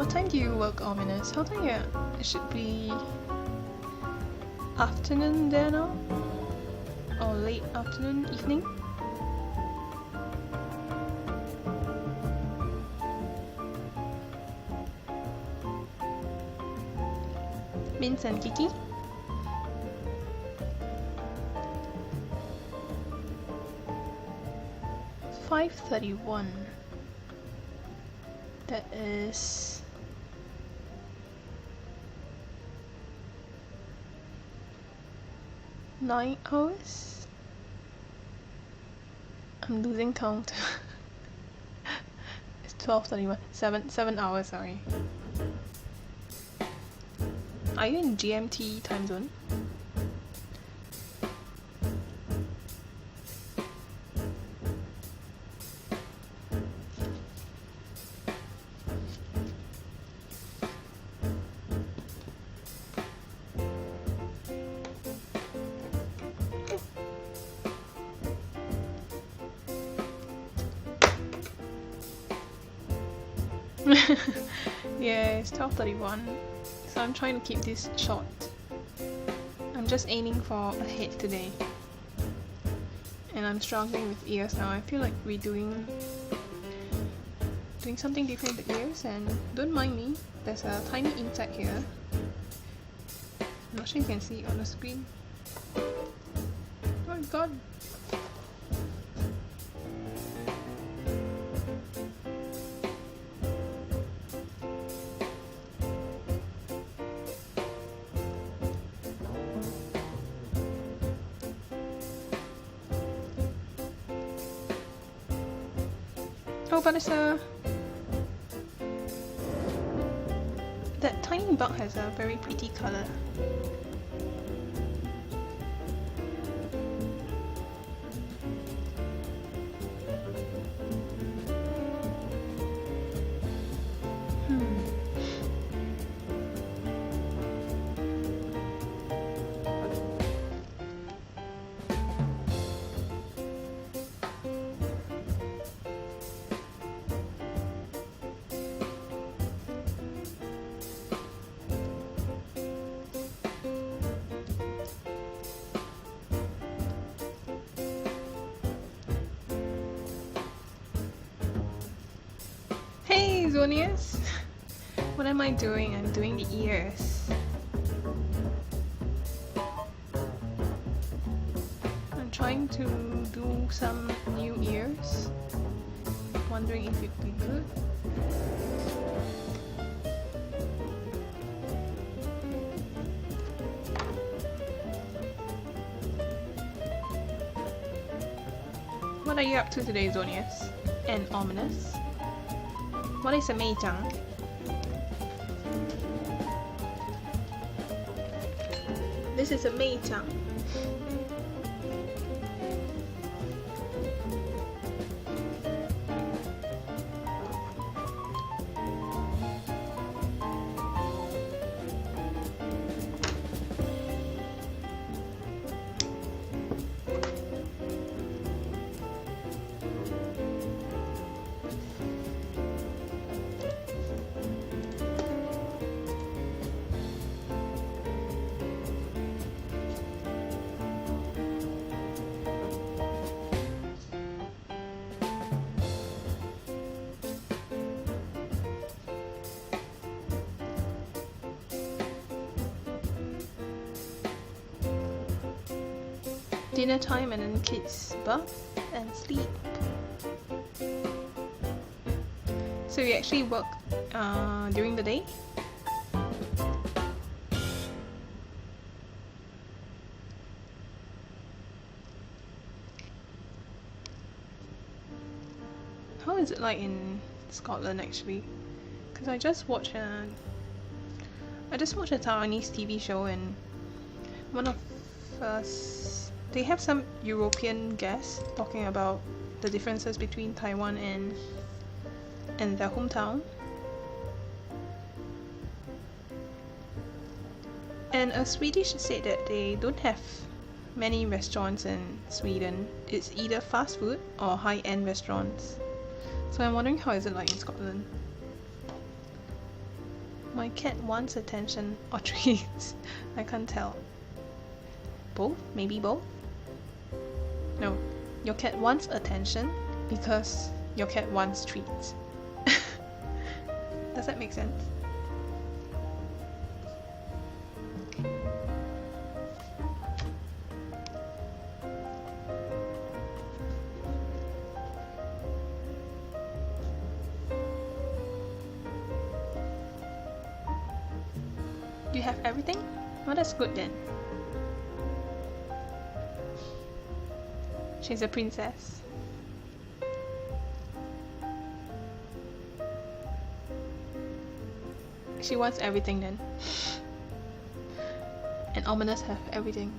What time do you work, Ominous? How time you? It should be afternoon there now? Or late afternoon, evening? Mince and Kiki? It's 5:31. That is 9 hours? I'm losing count. It's 12:31. 7 hours, sorry. Are you in GMT time zone? Yeah, it's 12:31, so I'm trying to keep this short. I'm just aiming for a hit today. And I'm struggling with ears now. I feel like we're doing something different with ears, and don't mind me, there's a tiny insect here. I'm not sure you can see it on the screen. Oh my god! Oh, Vanessa! That tiny bug has a very pretty color. Hey, Zonius! What am I doing? I'm doing the ears. I'm trying to do some new ears. Wondering if it'd be good. What are you up to today, Zonius? And Ominous? What is a Mei-chan? This is a Mei-chan. Dinner time and then kids bath and sleep. So you actually work during the day? How is it like in Scotland actually? Because I just watched a Taiwanese TV show, and one of us, they have some European guests talking about the differences between Taiwan and their hometown. And a Swedish said that they don't have many restaurants in Sweden. It's either fast food or high-end restaurants. So I'm wondering how is it like in Scotland? My cat wants attention or treats. I can't tell. Both? Maybe both? No. Your cat wants attention because your cat wants treats. Does that make sense? You have everything? Well, that's good then. She's a princess. She wants everything then. And Ominous have everything.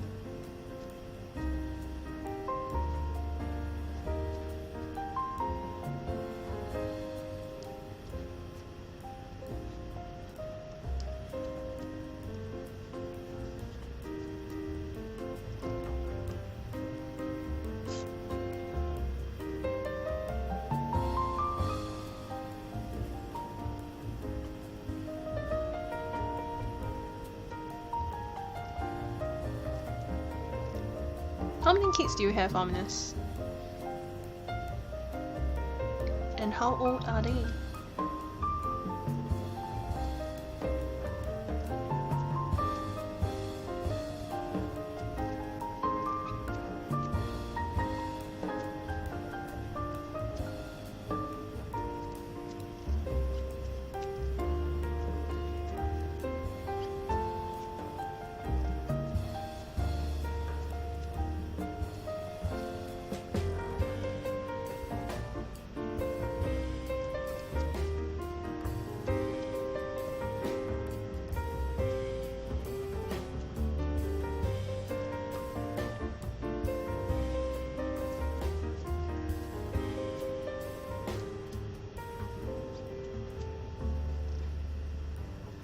How many kids do you have, Ominous? And how old are they?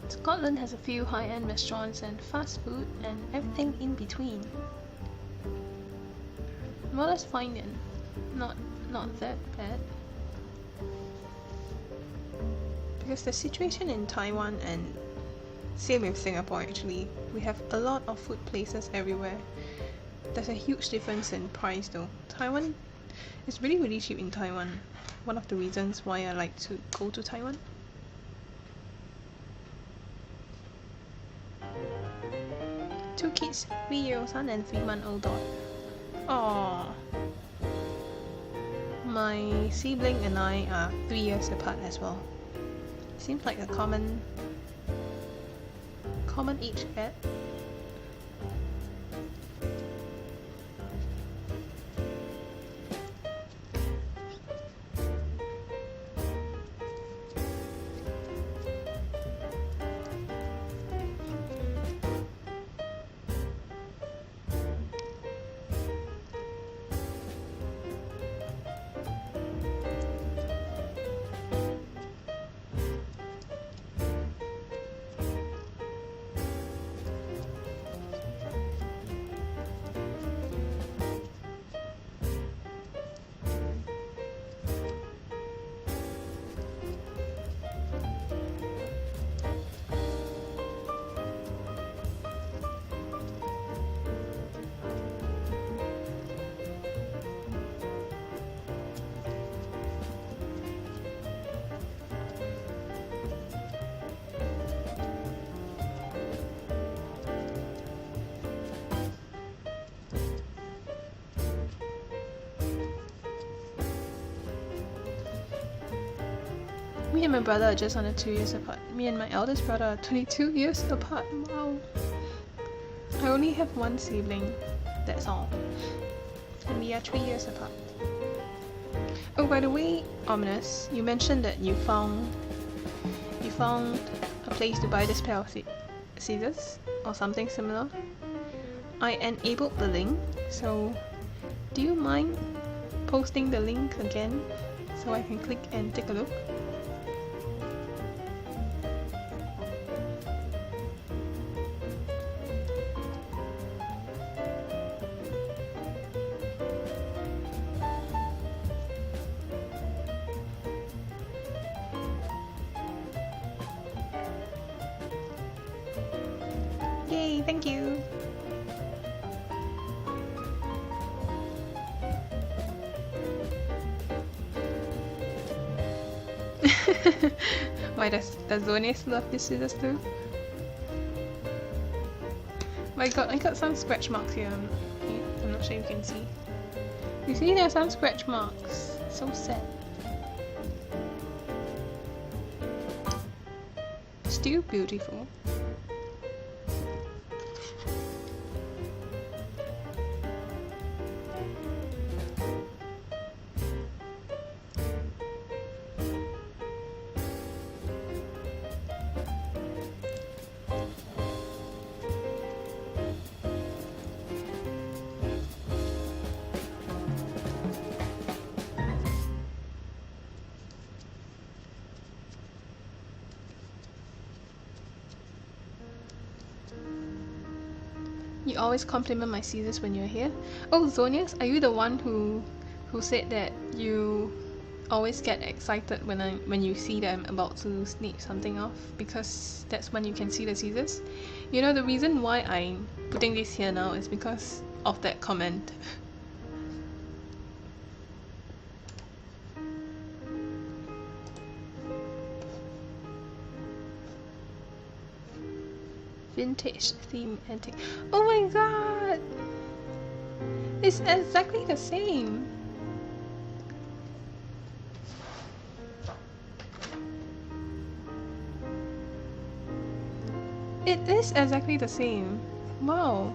Scotland has a few high-end restaurants and fast food and everything in between. Well, that's fine then. Not that bad. Because the situation in Taiwan, and same with Singapore actually, we have a lot of food places everywhere. There's a huge difference in price though. Taiwan is really cheap in Taiwan. One of the reasons why I like to go to Taiwan. Two kids, 3-year-old son and 3-month-old daughter. Aww. My sibling and I are 3 years apart as well. Seems like a common age gap. Me and my brother are just under 2 years apart. Me and my eldest brother are 22 years apart. Wow. I only have one sibling, that's all. And we are 3 years apart. Oh, by the way, Ominous, you mentioned that you found a place to buy this pair of scissors or something similar. I enabled the link, so do you mind posting the link again so I can click and take a look? Yay, thank you! Why does Zonius love these scissors too? I got some scratch marks here. I'm not sure you can see. You see, there are some scratch marks. So sad. Still beautiful. You always compliment my scissors when you're here. Oh, Zonius, are you the one who said that you always get excited when you see them about to snip something off? Because that's when you can see the scissors. You know, the reason why I'm putting this here now is because of that comment. Vintage theme antique. Oh my god! It's exactly the same! It is exactly the same. Wow.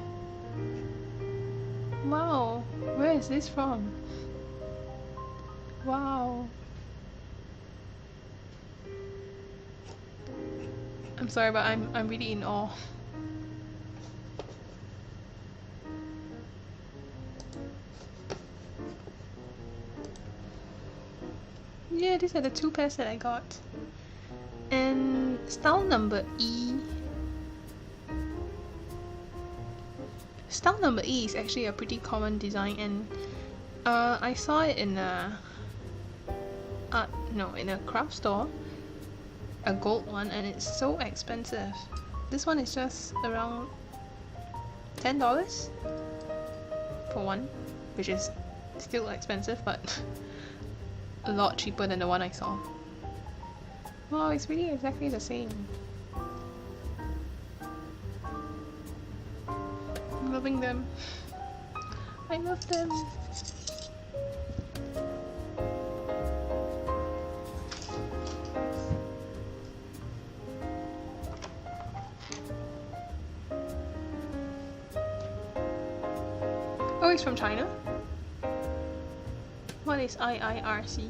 Wow. Where is this from? Wow. I'm sorry, but I'm really in awe. Yeah, these are the two pairs that I got. And style number E. Style number E is actually a pretty common design, and I saw it in a in a craft store, a gold one, and it's so expensive. This one is just around $10 for one, which is still expensive, but a lot cheaper than the one I saw. Wow, it's really exactly the same. I'm loving them. I love them. Oh, it's from China? What is IIRC?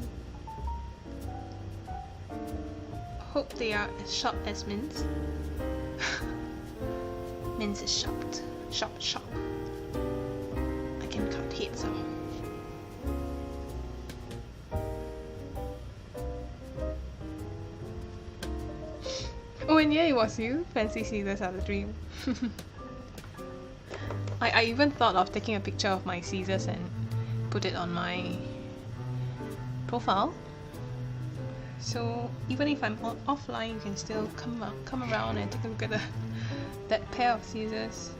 Hope they are as sharp as Min's. Min's is sharp. Sharp. I can cut heads off. Oh, and yeah, it was you. Fancy scissors are the dream. I even thought of taking a picture of my scissors and put it on my profile. So even if I'm offline, you can still come around and take a look at that pair of scissors.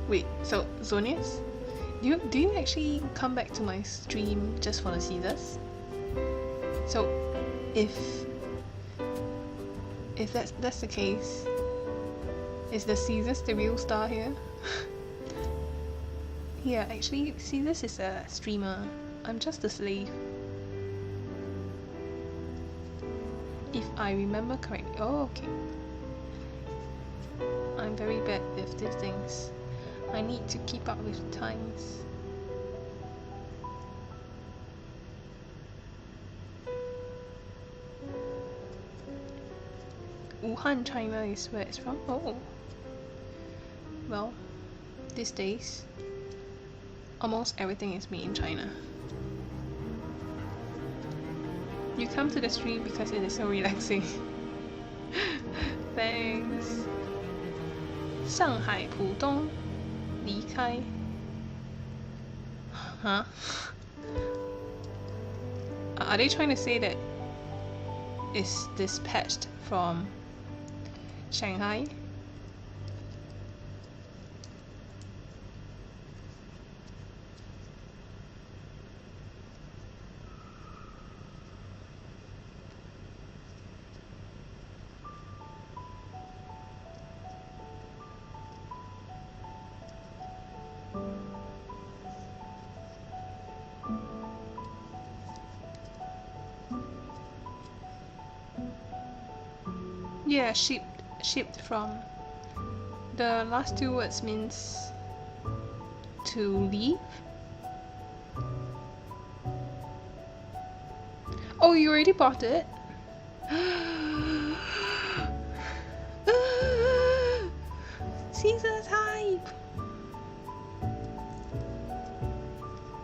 Wait, so Zonius, do you actually come back to my stream just for the scissors? So if that's the case, is the scissors the real star here? Yeah, actually, Scissors is a streamer. I'm just a slave. If I remember correctly. Oh, okay. I'm very bad with these things. I need to keep up with the times. Wuhan, China is where it's from. Oh. Well, these days, almost everything is made in China. You come to the stream because it is so relaxing. Thanks. 上海浦东离开 Huh? Are they trying to say that it's dispatched from Shanghai? Yeah, shipped from. The last two words means to leave. Oh, you already bought it? Caesar type!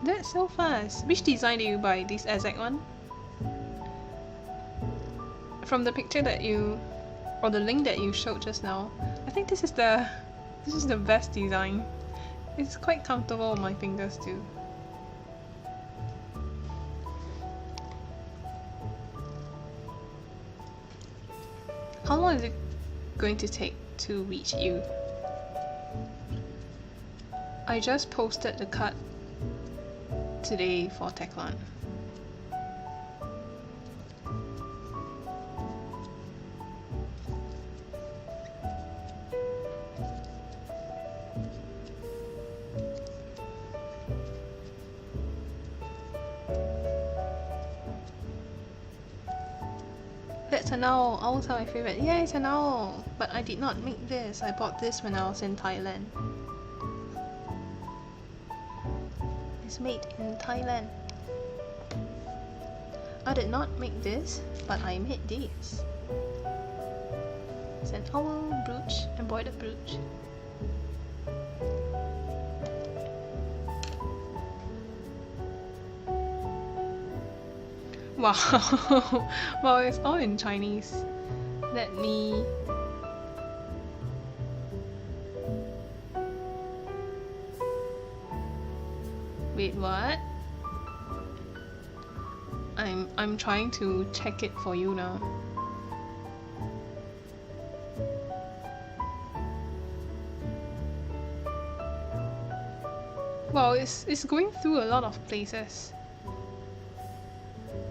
That's so fast. Which design did you buy? This exact one? From the picture that you, or the link that you showed just now, I think this is the best design. It's quite comfortable on my fingers too. How long is it going to take to reach you? I just posted the cut today for Teklan. That's an owl. Owls are my favorite. Yeah, it's an owl. But I did not make this. I bought this when I was in Thailand. It's made in Thailand. I did not make this, but I made this. It's an owl brooch, embroidered brooch. Wow. Well, it's all in Chinese. Let me... Wait, what? I'm trying to check it for you now. Well, it's going through a lot of places.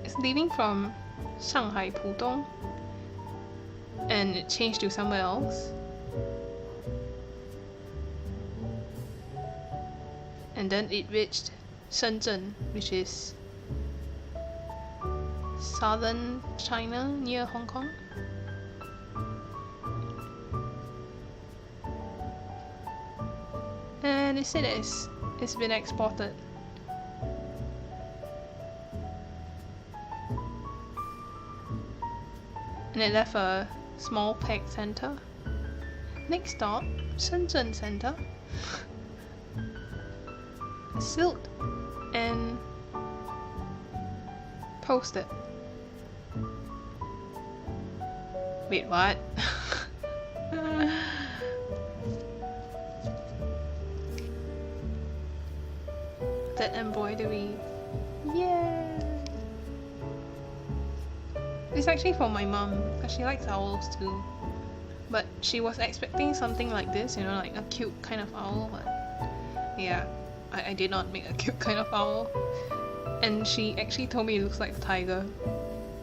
It's leaving from Shanghai Pudong and it changed to somewhere else. And then it reached Shenzhen, which is southern China near Hong Kong. And it said it's been exported. And it left a small peg center. Next stop, Shenzhen Center. Sealed and posted. Wait, what? That embroidery. Yeah. It's actually for my mum because she likes owls too. But she was expecting something like this, you know, like a cute kind of owl, but yeah. I did not make a cute kind of owl. And she actually told me it looks like a tiger.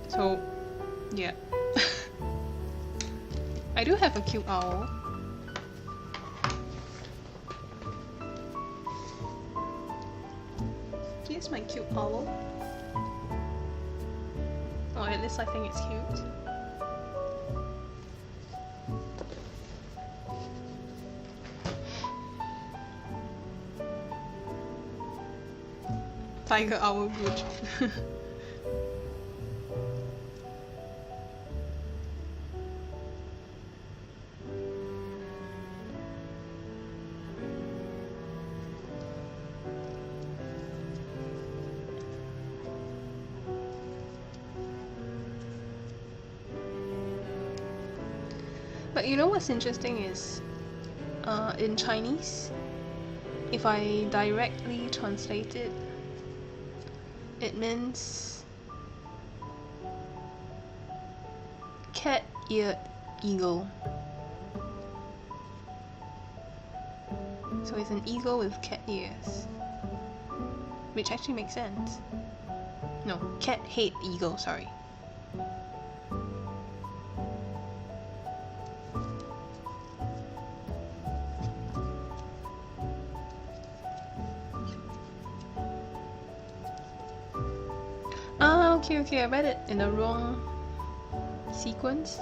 So, yeah. I do have a cute owl. Here's my cute owl. Or at least I think it's cute. Tiger owl brooch. But you know what's interesting is, in Chinese, if I directly translate it, it means cat-eared eagle. So it's an eagle with cat ears, which actually makes sense. No, cat-head eagle, sorry. Okay, I read it in the wrong sequence.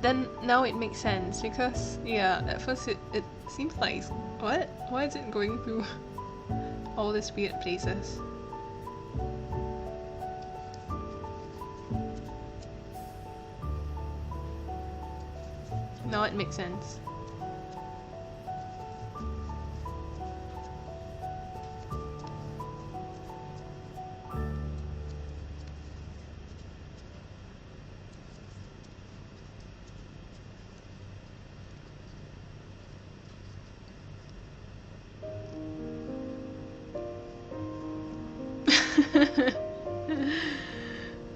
Then now it makes sense, because yeah, at first it seems like, what? Why is it going through all these weird places? Now it makes sense.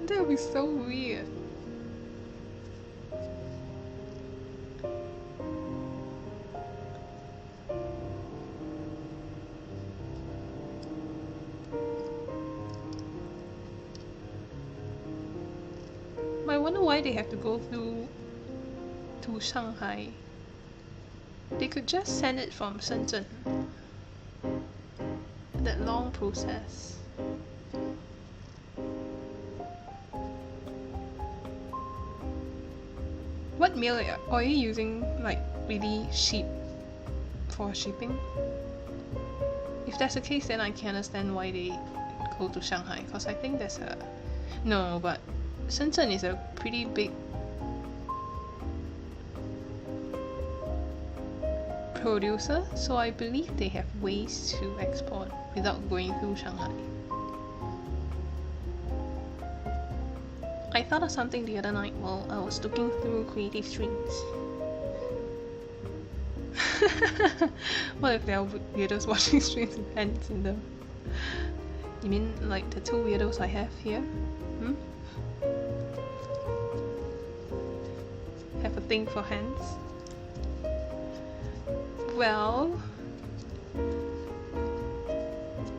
That would be so weird. But I wonder why they have to go through to Shanghai. They could just send it from Shenzhen. That long process. What mail are you using, like really cheap for shipping? If that's the case, then I can understand why they go to Shanghai, because I think there's a... No, but Shenzhen is a pretty big producer, so I believe they have ways to export without going through Shanghai. I thought of something the other night while I was looking through creative streams. What if there are weirdos watching streams with hands in them? You mean like the two weirdos I have here? Hmm? Have a thing for hands? Well,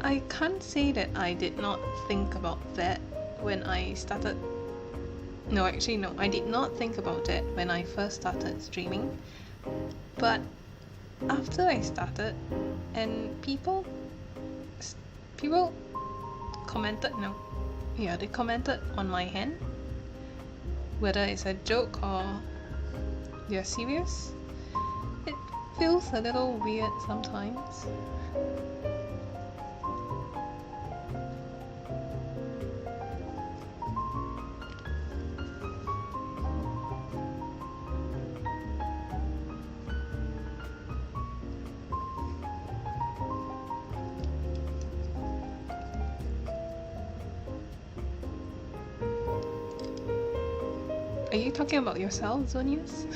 I can't say that I did not think about that when I started. No, actually no, I did not think about that when I first started streaming. But after I started, and people commented, they commented on my hand, whether it's a joke or they're serious. It feels a little weird sometimes. Are you talking about yourself, Zonius?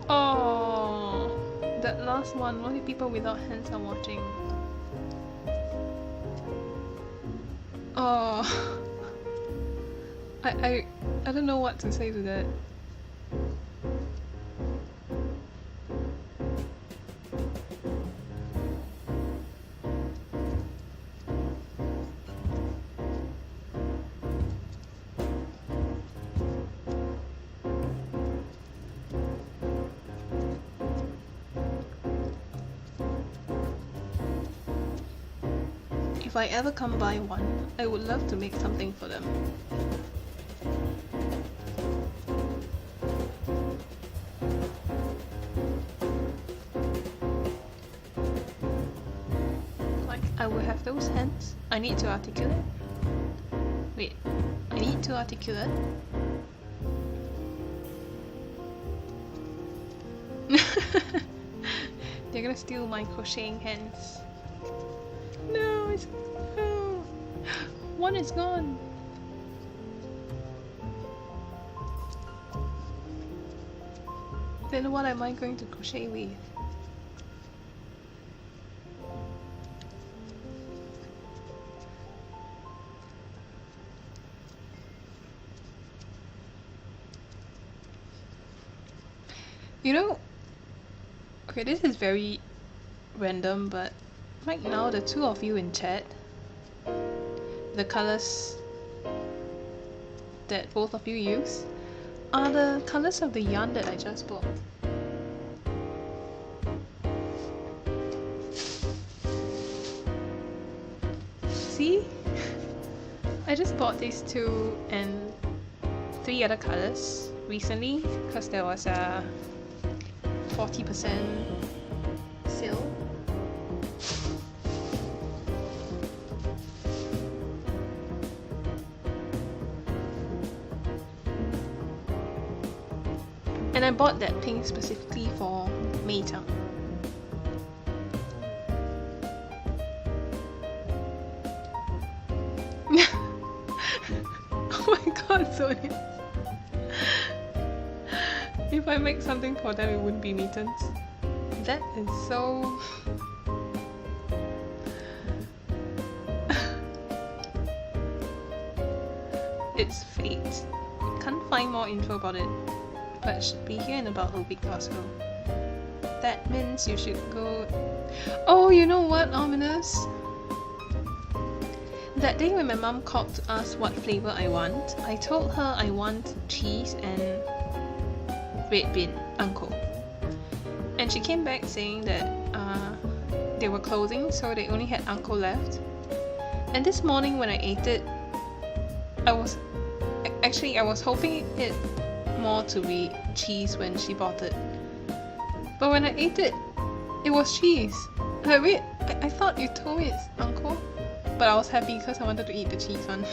Oh, that last one. Only people without hands are watching. Oh. I don't know what to say to that. If I ever come by one, I would love to make something for them. I will have those hands. I need to articulate. Wait, I need to articulate. They're gonna steal my crocheting hands. No, it's... Oh. One is gone. Then what am I going to crochet with? You know, okay, this is very random, but right now the two of you in chat, the colors that both of you use are the colors of the yarn that I just bought. See? I just bought these two and 3 other colors recently because there was a 40% sale. And I bought that pink specifically for Meita. Oh my god, Sonia. If I make something for them, it wouldn't be mittens. That is so... It's fate. Can't find more info about it, but it should be here in about a week or so. That means you should go... Oh, you know what, Ominous? That day when my mom called to ask what flavour I want, I told her I want cheese and red bean, uncle. And she came back saying that they were closing, so they only had uncle left. And this morning when I ate it, I was hoping it more to be cheese when she bought it. But when I ate it, it was cheese. Wait, I thought you told me it's uncle, but I was happy because I wanted to eat the cheese one.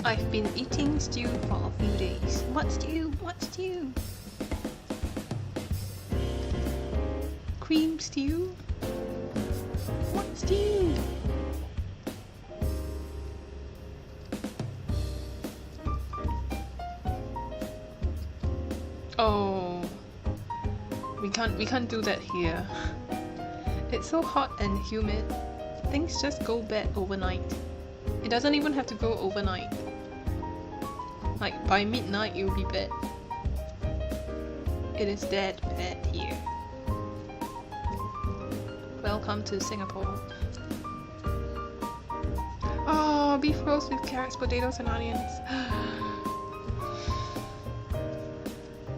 I've been eating stew for a few days. What stew? What stew? Cream stew? What stew? Oh, we can't do that here. It's so hot and humid. Things just go bad overnight. It doesn't even have to go overnight. Like by midnight it will be bad. It is that bad here. Welcome to Singapore. Oh, beef roast with carrots, potatoes and onions.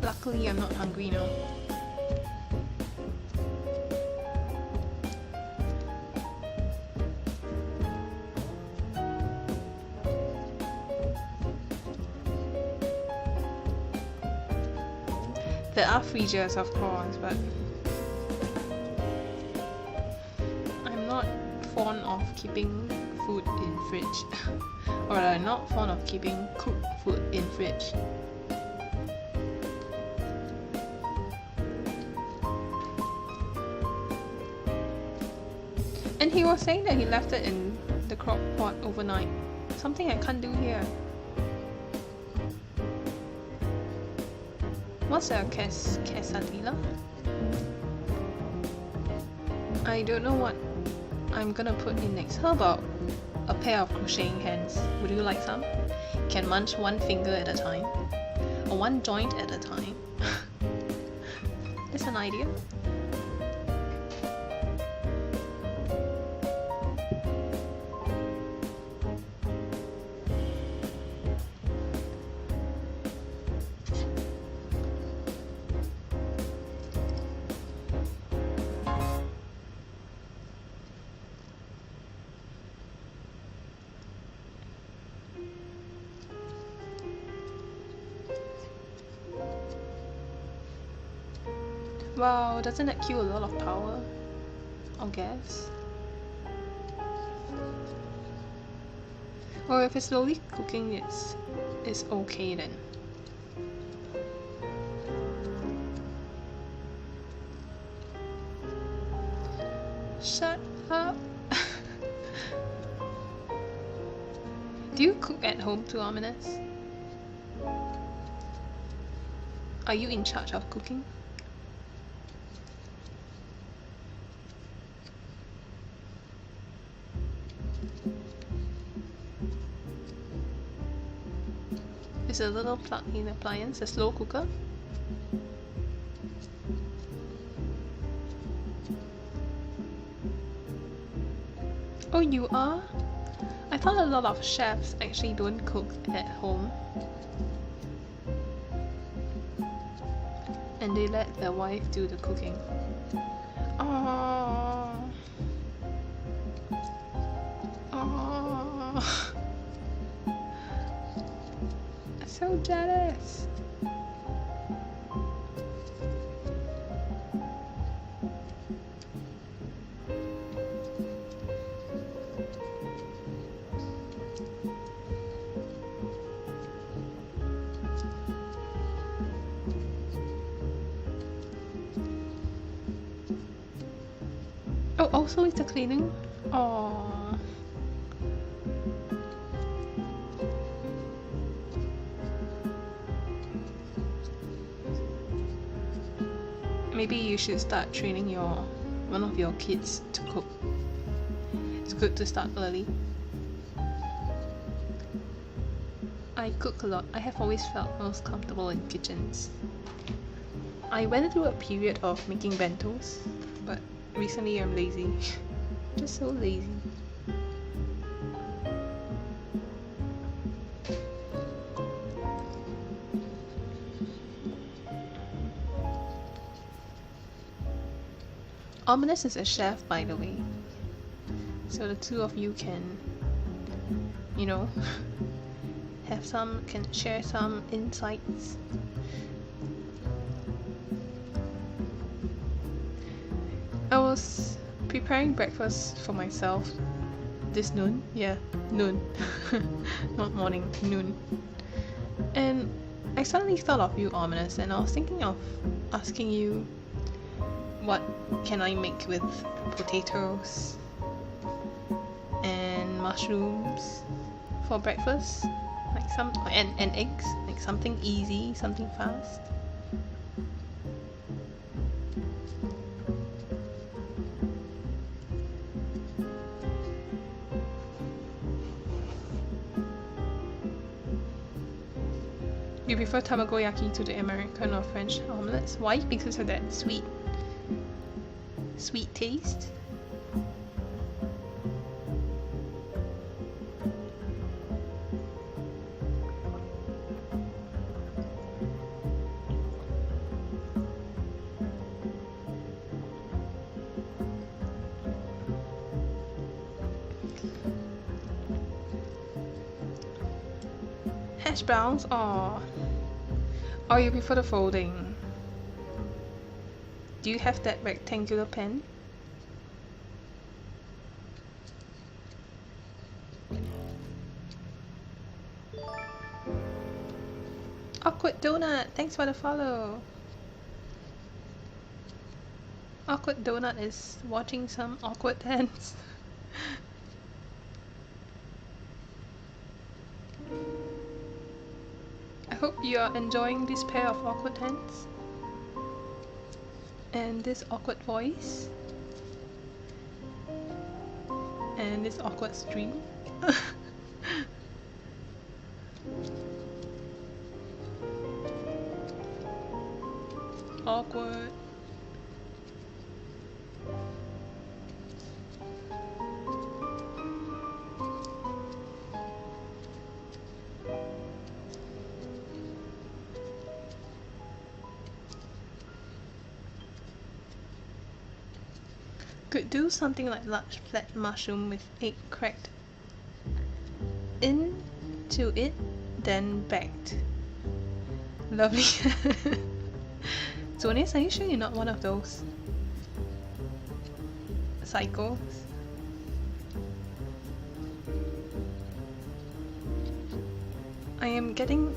Luckily I'm not hungry now. There are freezers, of course, but I'm not fond of keeping food in fridge. Or I'm not fond of keeping cooked food in fridge. And he was saying that he left it in the crock pot overnight. Something I can't do here. What's a quesadilla? I don't know what I'm gonna put in next. How about a pair of crocheting hands? Would you like some? Can munch one finger at a time, or one joint at a time. That's an idea. Wow, doesn't that kill a lot of power or gas? Or if it's slowly cooking, it's okay then. Shut up. Do you cook at home too, Ominous? Are you in charge of cooking? It's a little plug-in appliance, a slow cooker. Oh, you are? I thought a lot of chefs actually don't cook at home. And they let their wife do the cooking. Oh. Oh. So jealous. Oh, also it's the cleaning? Oh. Maybe you should start training one of your kids to cook. It's good to start early. I cook a lot. I have always felt most comfortable in kitchens. I went through a period of making bentos, but recently I'm lazy. Just so lazy. Ominous is a chef, by the way. So the two of you can, you know, can share some insights. I was preparing breakfast for myself this noon. Yeah, noon. Not morning, noon. And I suddenly thought of you, Ominous, and I was thinking of asking you, what can I make with potatoes and mushrooms for breakfast? Like and eggs, like something easy, something fast. You prefer tamagoyaki to the American or French omelets? Why? Because of that sweet taste? Hash browns or you prefer the folding? Do you have that rectangular pen? Awkward Donut, thanks for the follow. Awkward Donut is watching some awkward hands. I hope you are enjoying this pair of awkward hands and this awkward voice and this awkward stream. Awkward. Could do something like large flat mushroom with egg cracked into it, then baked. Lovely. Zonius, are you sure you're not one of those psychos? I am getting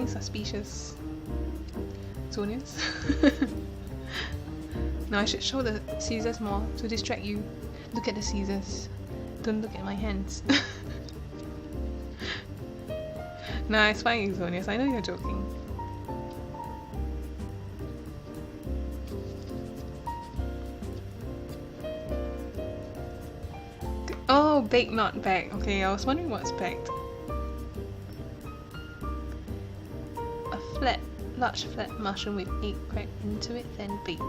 suspicious. Zonius. No, I should show the scissors more to distract you. Look at the scissors. Don't look at my hands. Nah, it's fine, Zonius. I know you're joking. Oh, baked, not bagged. Okay, I was wondering what's bagged. Large flat mushroom with egg cracked into it, then baked.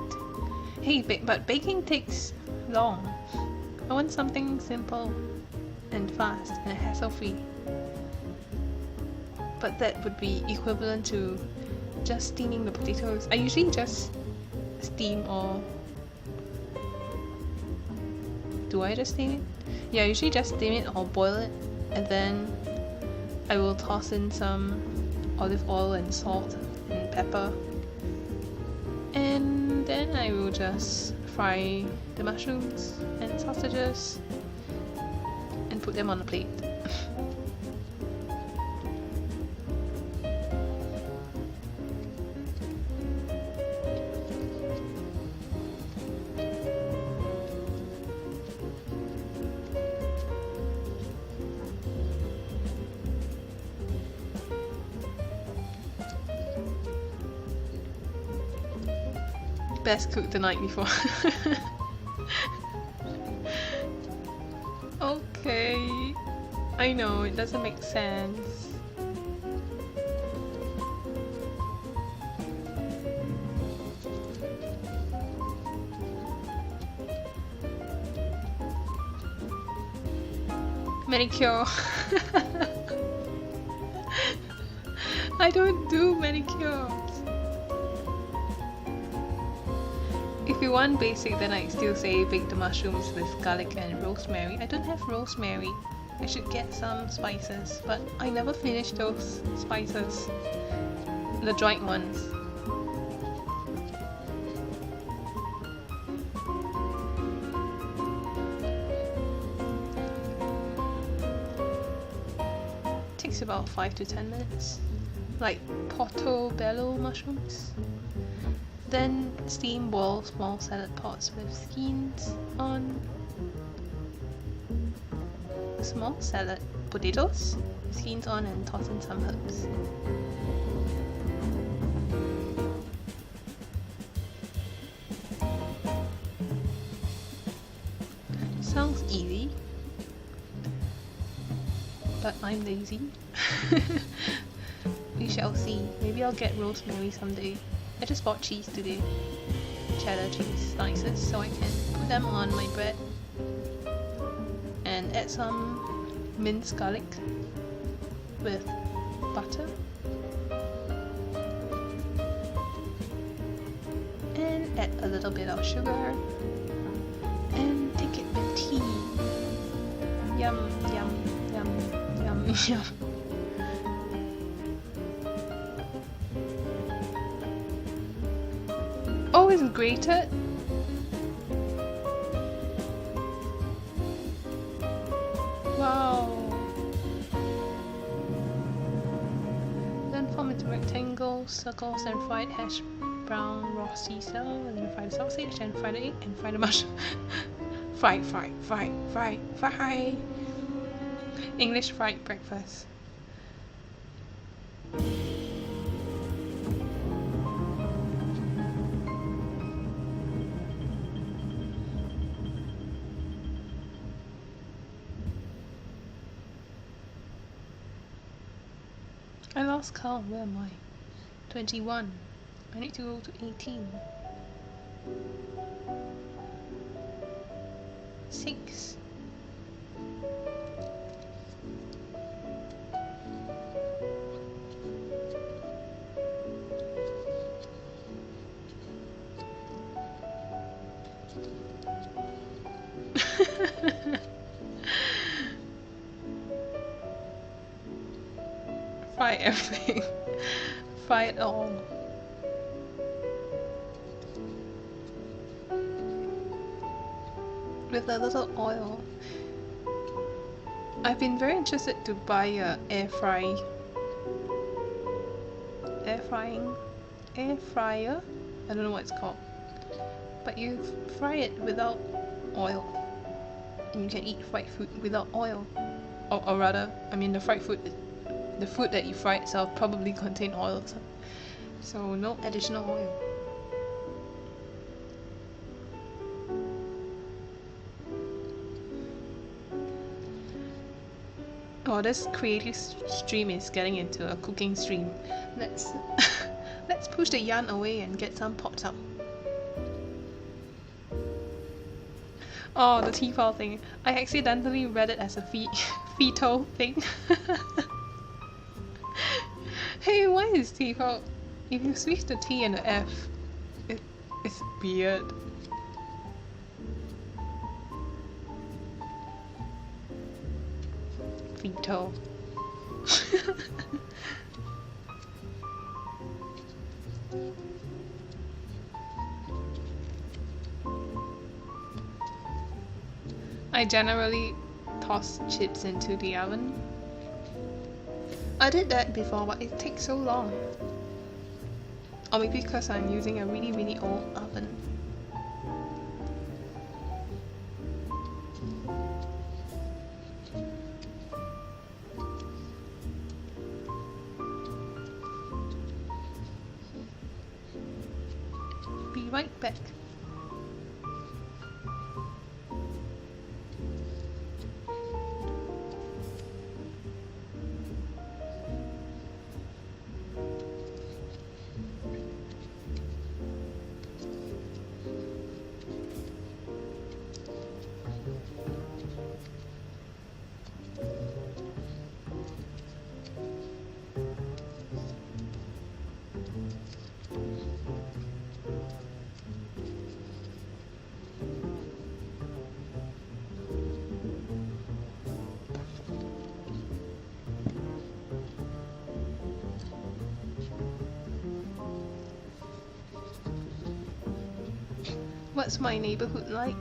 Hey, but baking takes long. I want something simple and fast and hassle-free. But that would be equivalent to just steaming the potatoes. I usually just steam, or do I just steam it? Yeah, I usually just steam it or boil it, and then I will toss in some olive oil and salt and pepper, and then I will just fry the mushrooms and sausages and put them on a plate. Best cooked the night before. Okay, I know it doesn't make sense. Manicure. I don't do manicures. If you want basic, then I'd still say bake the mushrooms with garlic and rosemary. I don't have rosemary. I should get some spices, but I never finish those spices. The dried ones. Takes about 5 to 10 minutes. Like portobello mushrooms. Then steam boil small salad pots with skins on. Small salad potatoes, skins on, and toss in some herbs. Sounds easy, but I'm lazy. We shall see. Maybe I'll get rosemary someday. I just bought cheese today. Cheddar cheese slices, so I can put them on my bread. And add some minced garlic with butter. And add a little bit of sugar. And take it with tea. Yum, yum, yum, yum, yum. Oh, it's grated? Wow. Then form into rectangles, circles, and fried hash brown raw sea cell, and then fry the sausage, and fry the egg, and fry the mushroom. Fry. English fried breakfast. I lost count. Where am I? 21. I need to go to 18. 6. Fry everything. fry it all. With a little oil. I've been very interested to buy a air fryer. I don't know what it's called. But you fry it without oil. And you can eat fried food without oil. Or rather, I mean the fried food, the food that you fry itself probably contain oil. So no additional oil. Oh, this creative stream is getting into a cooking stream. Let's let's push the yarn away and get some pots up. Oh, the T-file thing. I accidentally read it as a fetal thing. Hey, why is T-file? If you switch the T and the F, it's weird. Fetal. I generally toss chips into the oven. I did that before, but it takes so long. Or maybe because I'm using a really old oven. Be right back. What's my neighborhood like?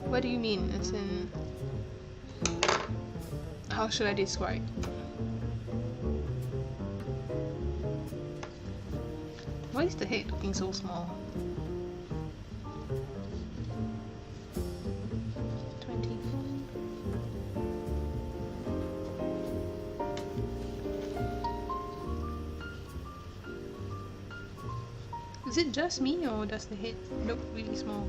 What do you mean? As in, how should I describe? Why is the head looking so small? 20. Is it just me, or does the head look really small?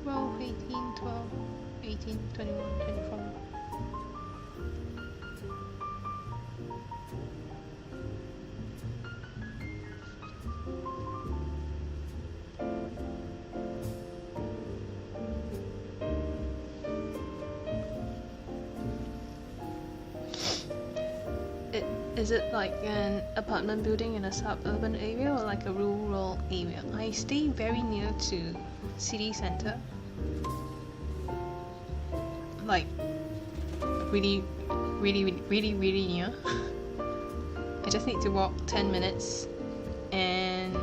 Twelve, 18, 21, 24. Is it like an apartment building in a suburban area or like a rural area? I stay very near to city center. Like really near. I just need to walk 10 minutes and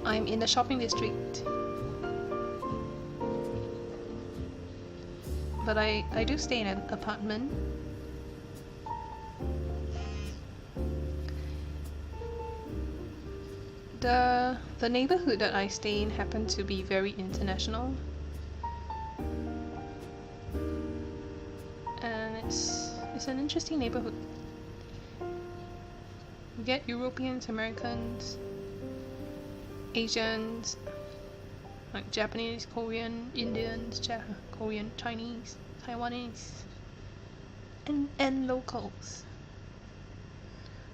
I'm in the shopping district. But I do stay in an apartment. The neighborhood that I stay in happens to be very international, and it's an interesting neighborhood. You get Europeans, Americans, Asians, like Japanese, Korean, Indians, Korean, Chinese, Taiwanese, and locals.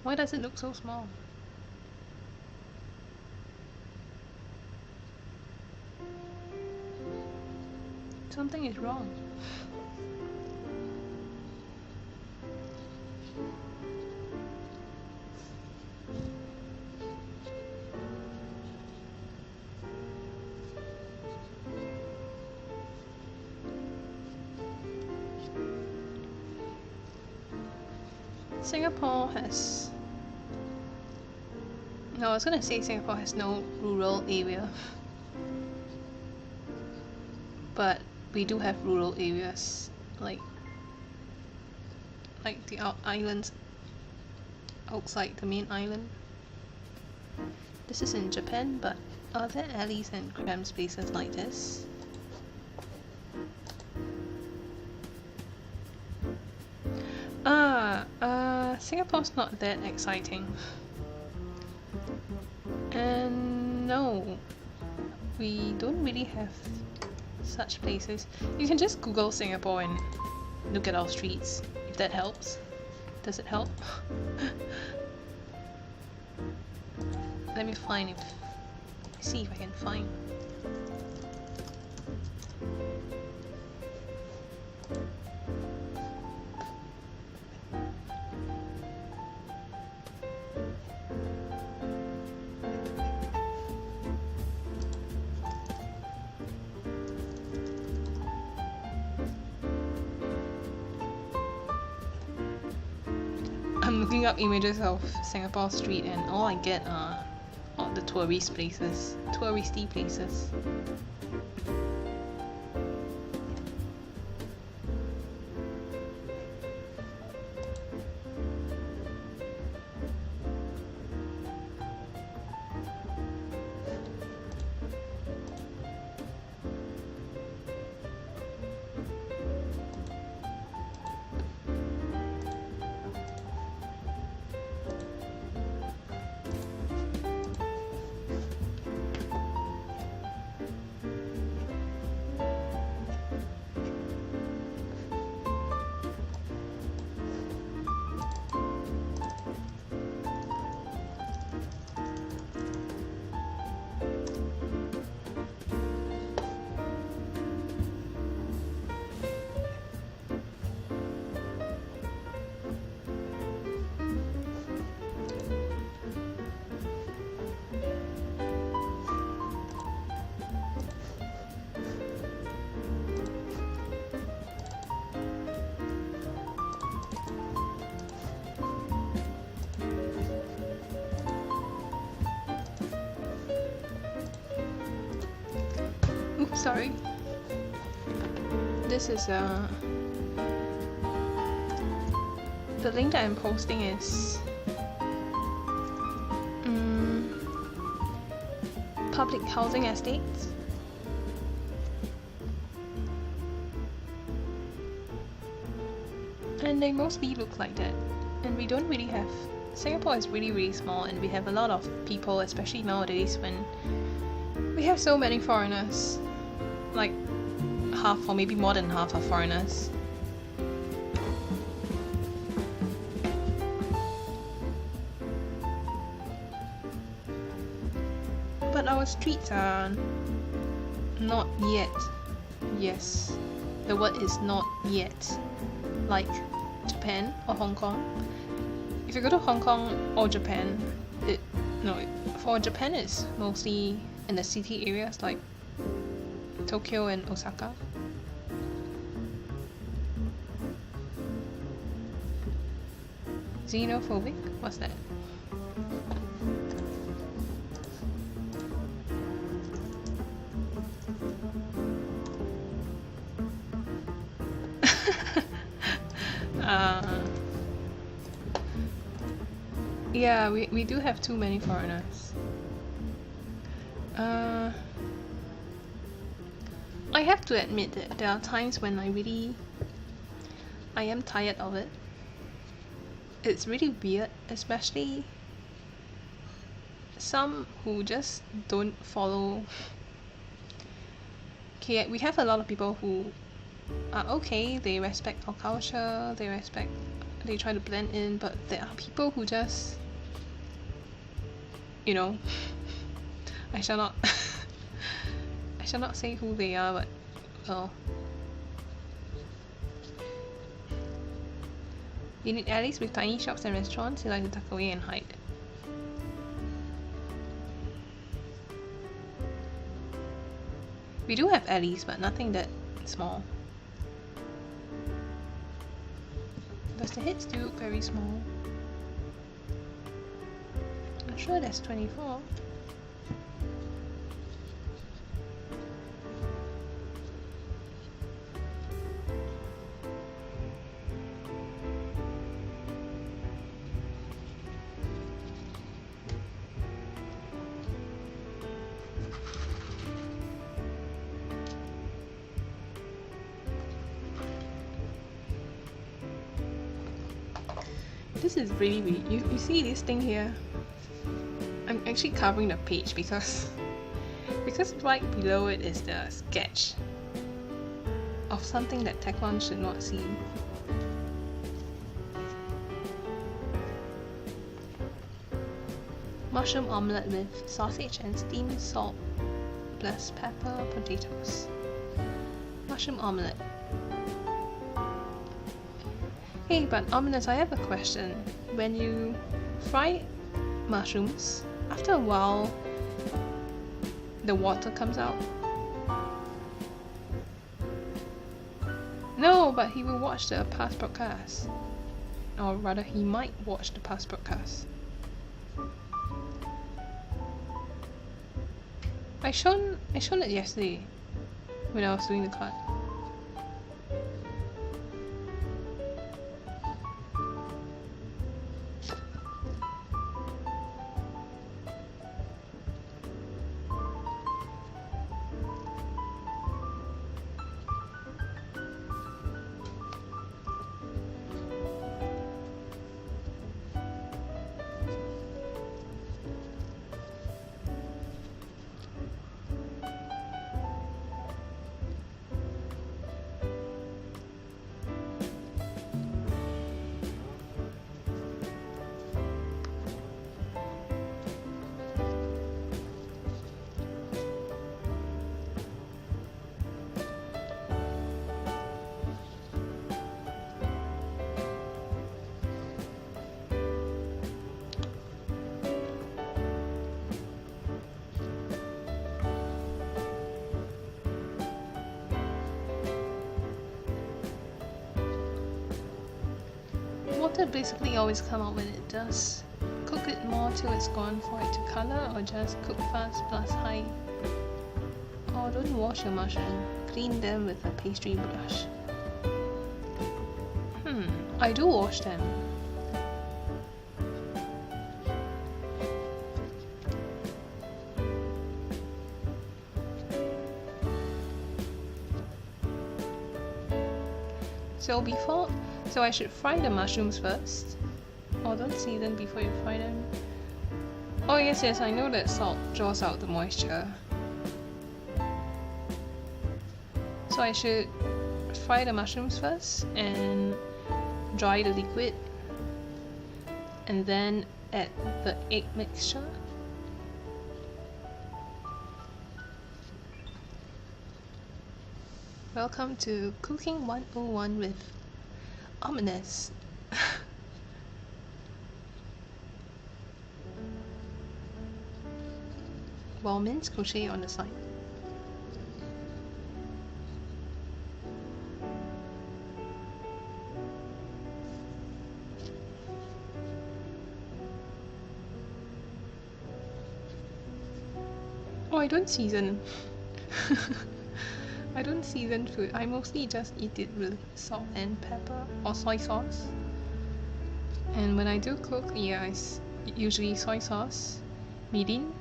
Why does it look so small? Something is wrong. Singapore has... No, I was gonna say Singapore has no rural area. But we do have rural areas, like the islands outside the main island. This is in Japan, but are there alleys and cramped spaces like this? Singapore's not that exciting. And no, we don't really have such places. You can just Google Singapore and look at our streets, if that helps. Does it help? Let me see if I can find. I'm looking up images of Singapore street and all I get are all the touristy places. Oops, sorry. This is the link that I'm posting is public housing estates. And they mostly look like that. And we don't really have... Singapore is really small and we have a lot of people, especially nowadays when we have so many foreigners. Like half or maybe more than half are foreigners. But our streets are not yet. Yes, the word is not yet. Like Japan or Hong Kong. If you go to Hong Kong or Japan, for Japan it's mostly in the city areas like Tokyo and Osaka. Xenophobic? What's that? Yeah, we do have too many foreigners. I have to admit that there are times when I am tired of it. It's really weird, especially some who just don't follow. Okay, we have a lot of people who are okay, they respect our culture, they try to blend in, but there are people who just, you know, I shall not say who they are, but well, you need alleys with tiny shops and restaurants. You like to tuck away and hide. We do have alleys, but nothing that small. Does the head still look very small? I'm sure that's 24. This is really you see this thing here? I'm actually covering the page because right below it is the sketch of something that Taekwon should not see. Mushroom omelette with sausage and steamed salt plus pepper potatoes. Mushroom omelette. Hey, but omelette, I have a question. When you fry mushrooms, after a while, the water comes out? No, but he will watch the past broadcast. Or rather, he might watch the past broadcast. I shown it yesterday when I was doing the cut. Water basically always come out when it does. Cook it more till it's gone for it to color, or just cook fast plus high. Or don't wash your mushroom. Clean them with a pastry brush. I do wash them. So I should fry the mushrooms first? Or don't season before you fry them? Oh yes, I know that salt draws out the moisture. So I should fry the mushrooms first and dry the liquid and then add the egg mixture. Welcome to Cooking 101 with Ominous. While mince crochet on the side. Oh, I don't season. I don't season food. I mostly just eat it with salt and pepper or soy sauce. And when I do cook, yeah, it's usually soy sauce, mirin,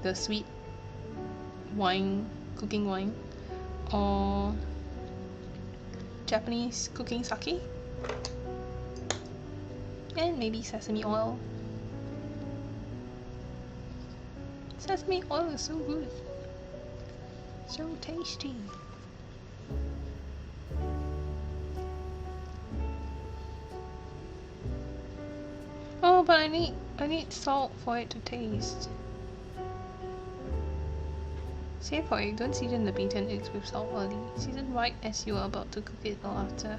the sweet wine, cooking wine, or Japanese cooking sake, and maybe sesame oil. Sesame oil is so good. So tasty. Oh, but I need salt for it to taste. Save for it, don't season the beaten eggs with salt early. Season right as you are about to cook it or after.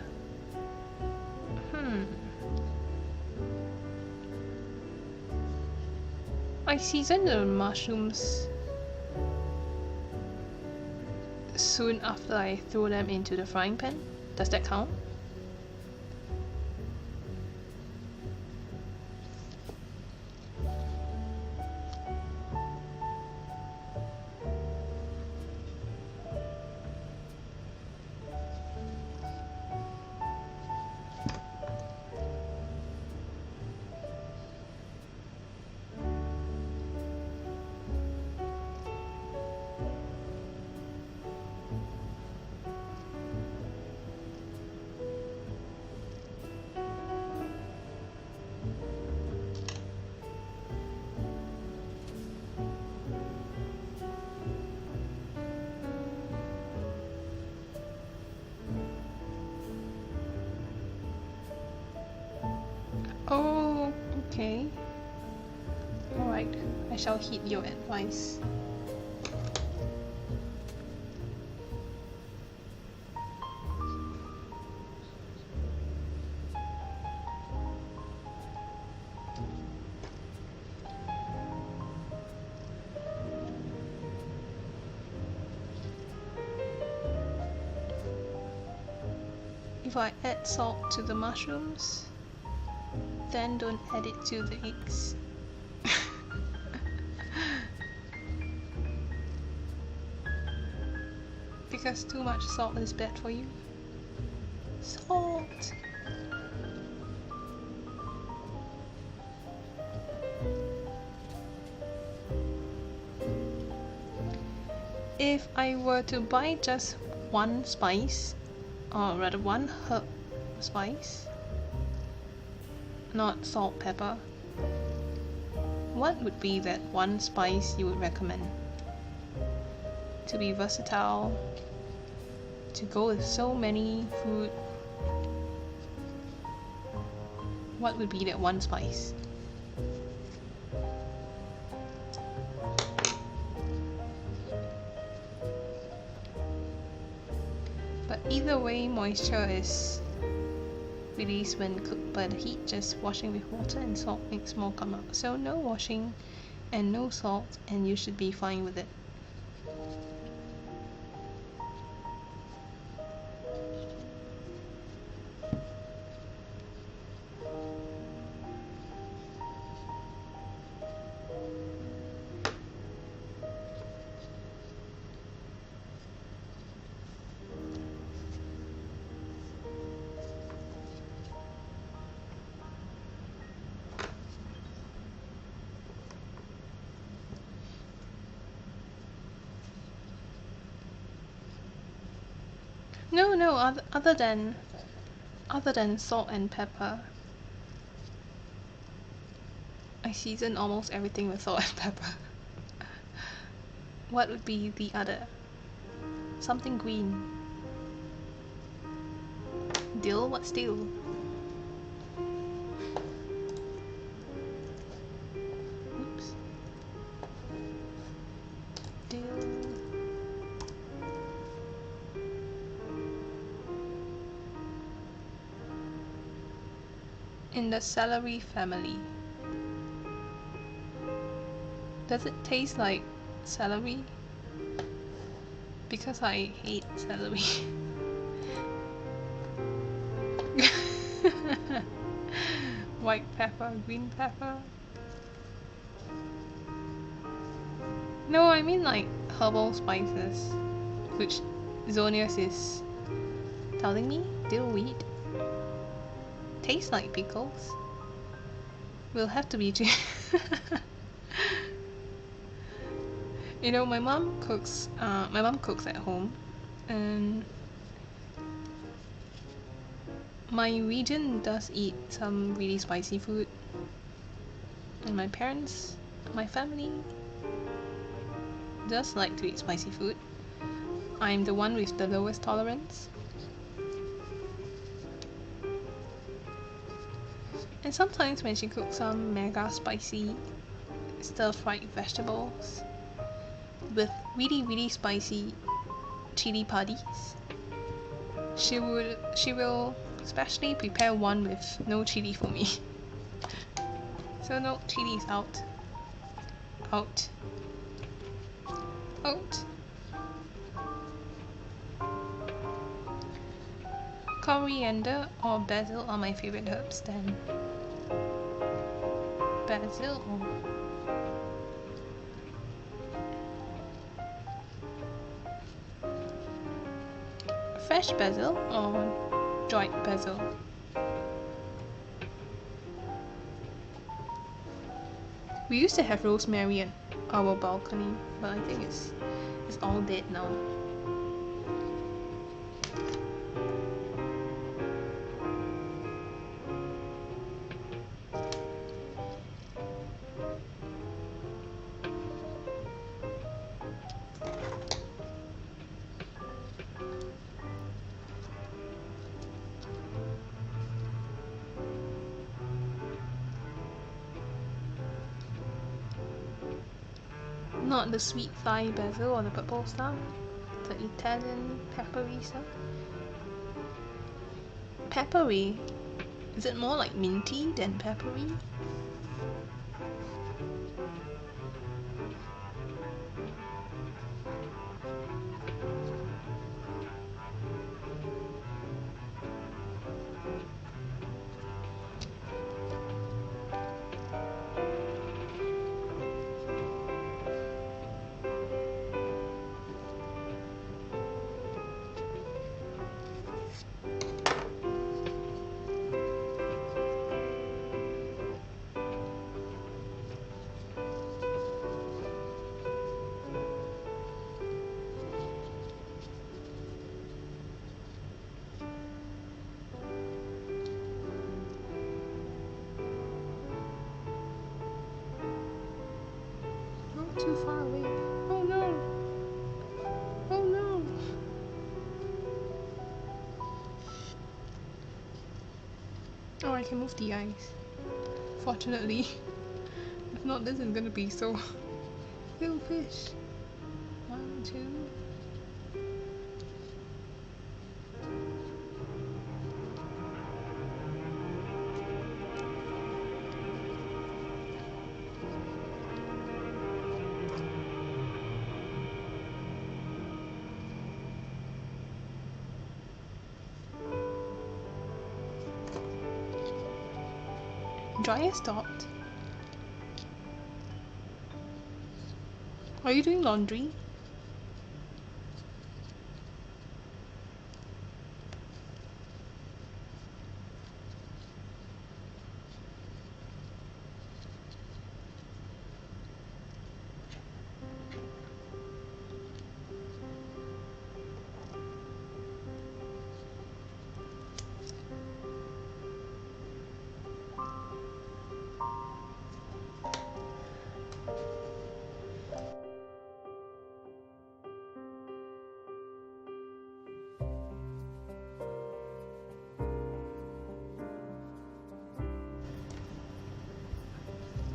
I seasoned the mushrooms soon after I throw them into the frying pan. Does that count? Oh, okay. Alright, I shall heed your advice. If I add salt to the mushrooms, then don't add it to the eggs. Because too much salt is bad for you. Salt! If I were to buy just one spice, or rather one herb spice, not salt, pepper, what would be that one spice you would recommend? To be versatile, to go with so many food, what would be that one spice? But either way, moisture is released when cooked by the heat. Just washing with water and salt makes more come out. So no washing and no salt, and you should be fine with it. No, other than salt and pepper, I season almost everything with salt and pepper. What would be the other? Something green. Dill? What's dill? Oops. Dill. In the celery family. Does it taste like celery? Because I hate celery. White pepper, green pepper. No, I mean like herbal spices, which Zonius is telling me dillweed tastes like pickles. Will have to be You know, my mom cooks at home, and my region does eat some really spicy food, and my parents, my family does like to eat spicy food. I'm the one with the lowest tolerance. And sometimes when she cooks some mega spicy stir-fried vegetables with really spicy chili paddies, she will specially prepare one with no chili for me. So no, chili is out. Out. Coriander or basil are my favorite herbs then. Basil or fresh basil or dried basil? We used to have rosemary on our balcony, but I think it's all dead now. Not the sweet Thai basil or the purple stuff. The Italian peppery stuff. Peppery? Is it more like minty than peppery? Too far away. Oh no! Oh no! Oh, I can move the ice. Fortunately. If not, this is gonna be so... Little fish. 1, 2... Dryer stopped. Are you doing laundry?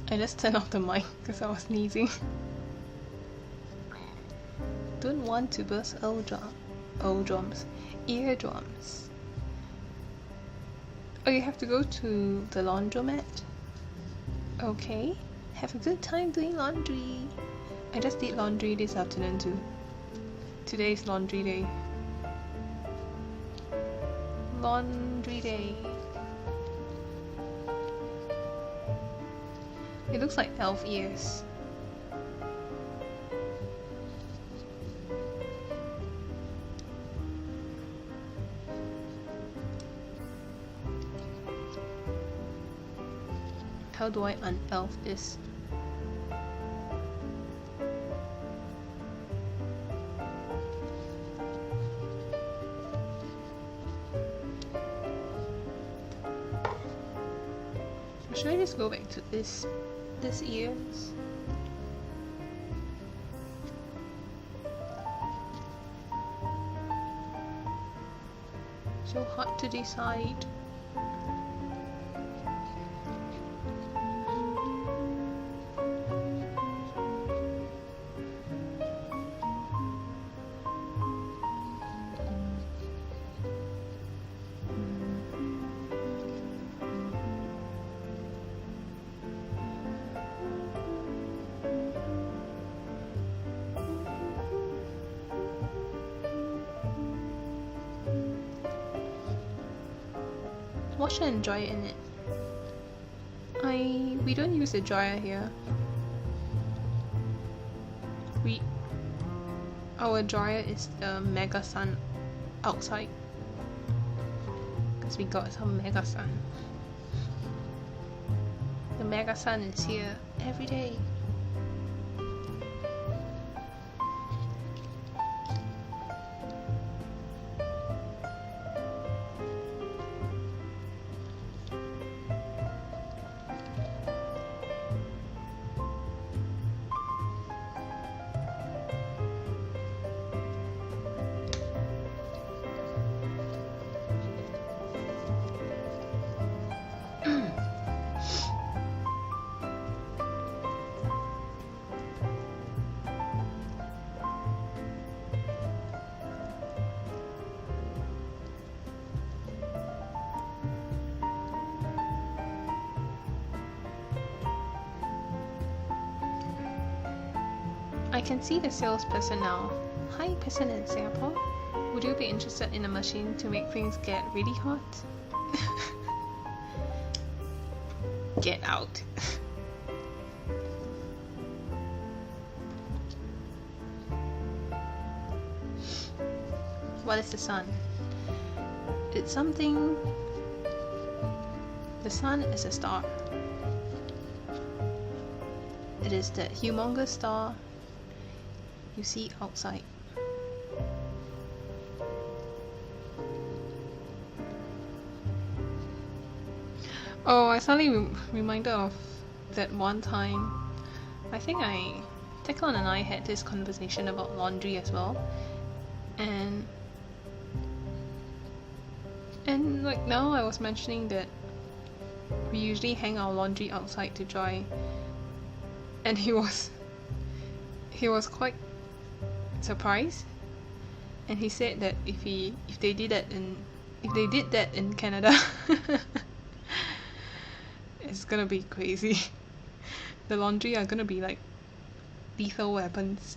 I just turned off the mic because I was sneezing. Don't want to burst eardrums. Oh, you have to go to the laundromat? Okay, have a good time doing laundry. I just did laundry this afternoon too. Today is laundry day. Laundry day. It looks like elf ears. How do I un-elf this? Should I just go back to this ears? So hard to decide. Wash and dry in it. We don't use a dryer here. Our dryer is the Mega Sun outside because we got some Mega Sun. The Mega Sun is here every day. I can see the salesperson now. Hi, person in Singapore. Would you be interested in a machine to make things get really hot? Get out. What is the sun? It's something... The sun is a star. It is that humongous star you see outside. Oh, I suddenly reminded of that one time. I think Teklan and I had this conversation about laundry as well, and like now I was mentioning that we usually hang our laundry outside to dry, and he was quite surprised, and he said that if they did that in Canada, it's gonna be crazy. The laundry are gonna be like lethal weapons.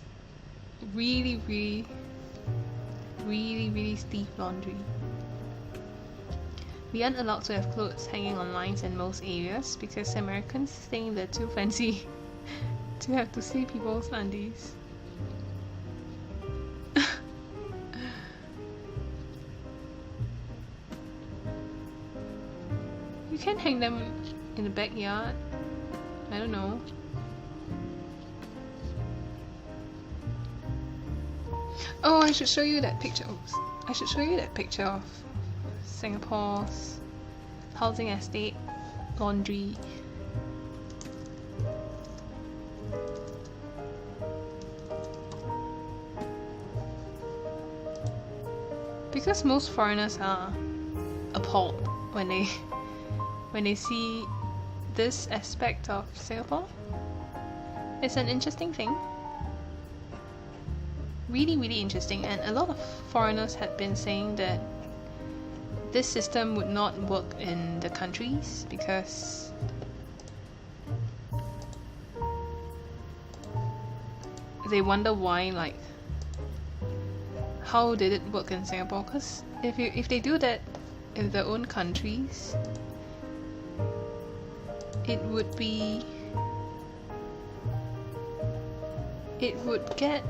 Really stiff laundry. We aren't allowed to have clothes hanging on lines in most areas because Americans think they're too fancy to have to see people's undies. You can hang them in the backyard. I don't know. Oh, I should show you that picture. Oops. I should show you that picture of Singapore's housing estate laundry. Because most foreigners are appalled when they see this aspect of Singapore. It's an interesting thing. Really interesting, and a lot of foreigners had been saying that this system would not work in the countries because they wonder why, like, how did it work in Singapore? Because if they do that in their own countries, it would get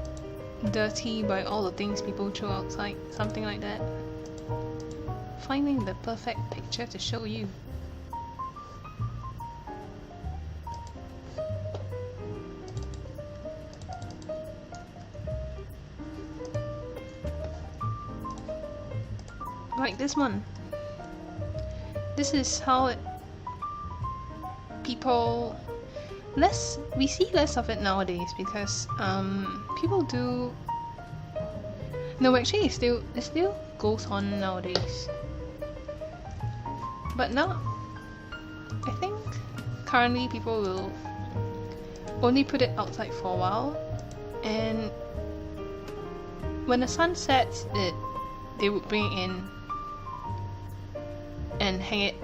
dirty by all the things people throw outside, something like that. Finding the perfect picture to show you. Like this one. This is how we see less of it nowadays because people do. No, actually, it still goes on nowadays. But now, I think currently people will only put it outside for a while, and when the sun sets, they would bring it in and hang it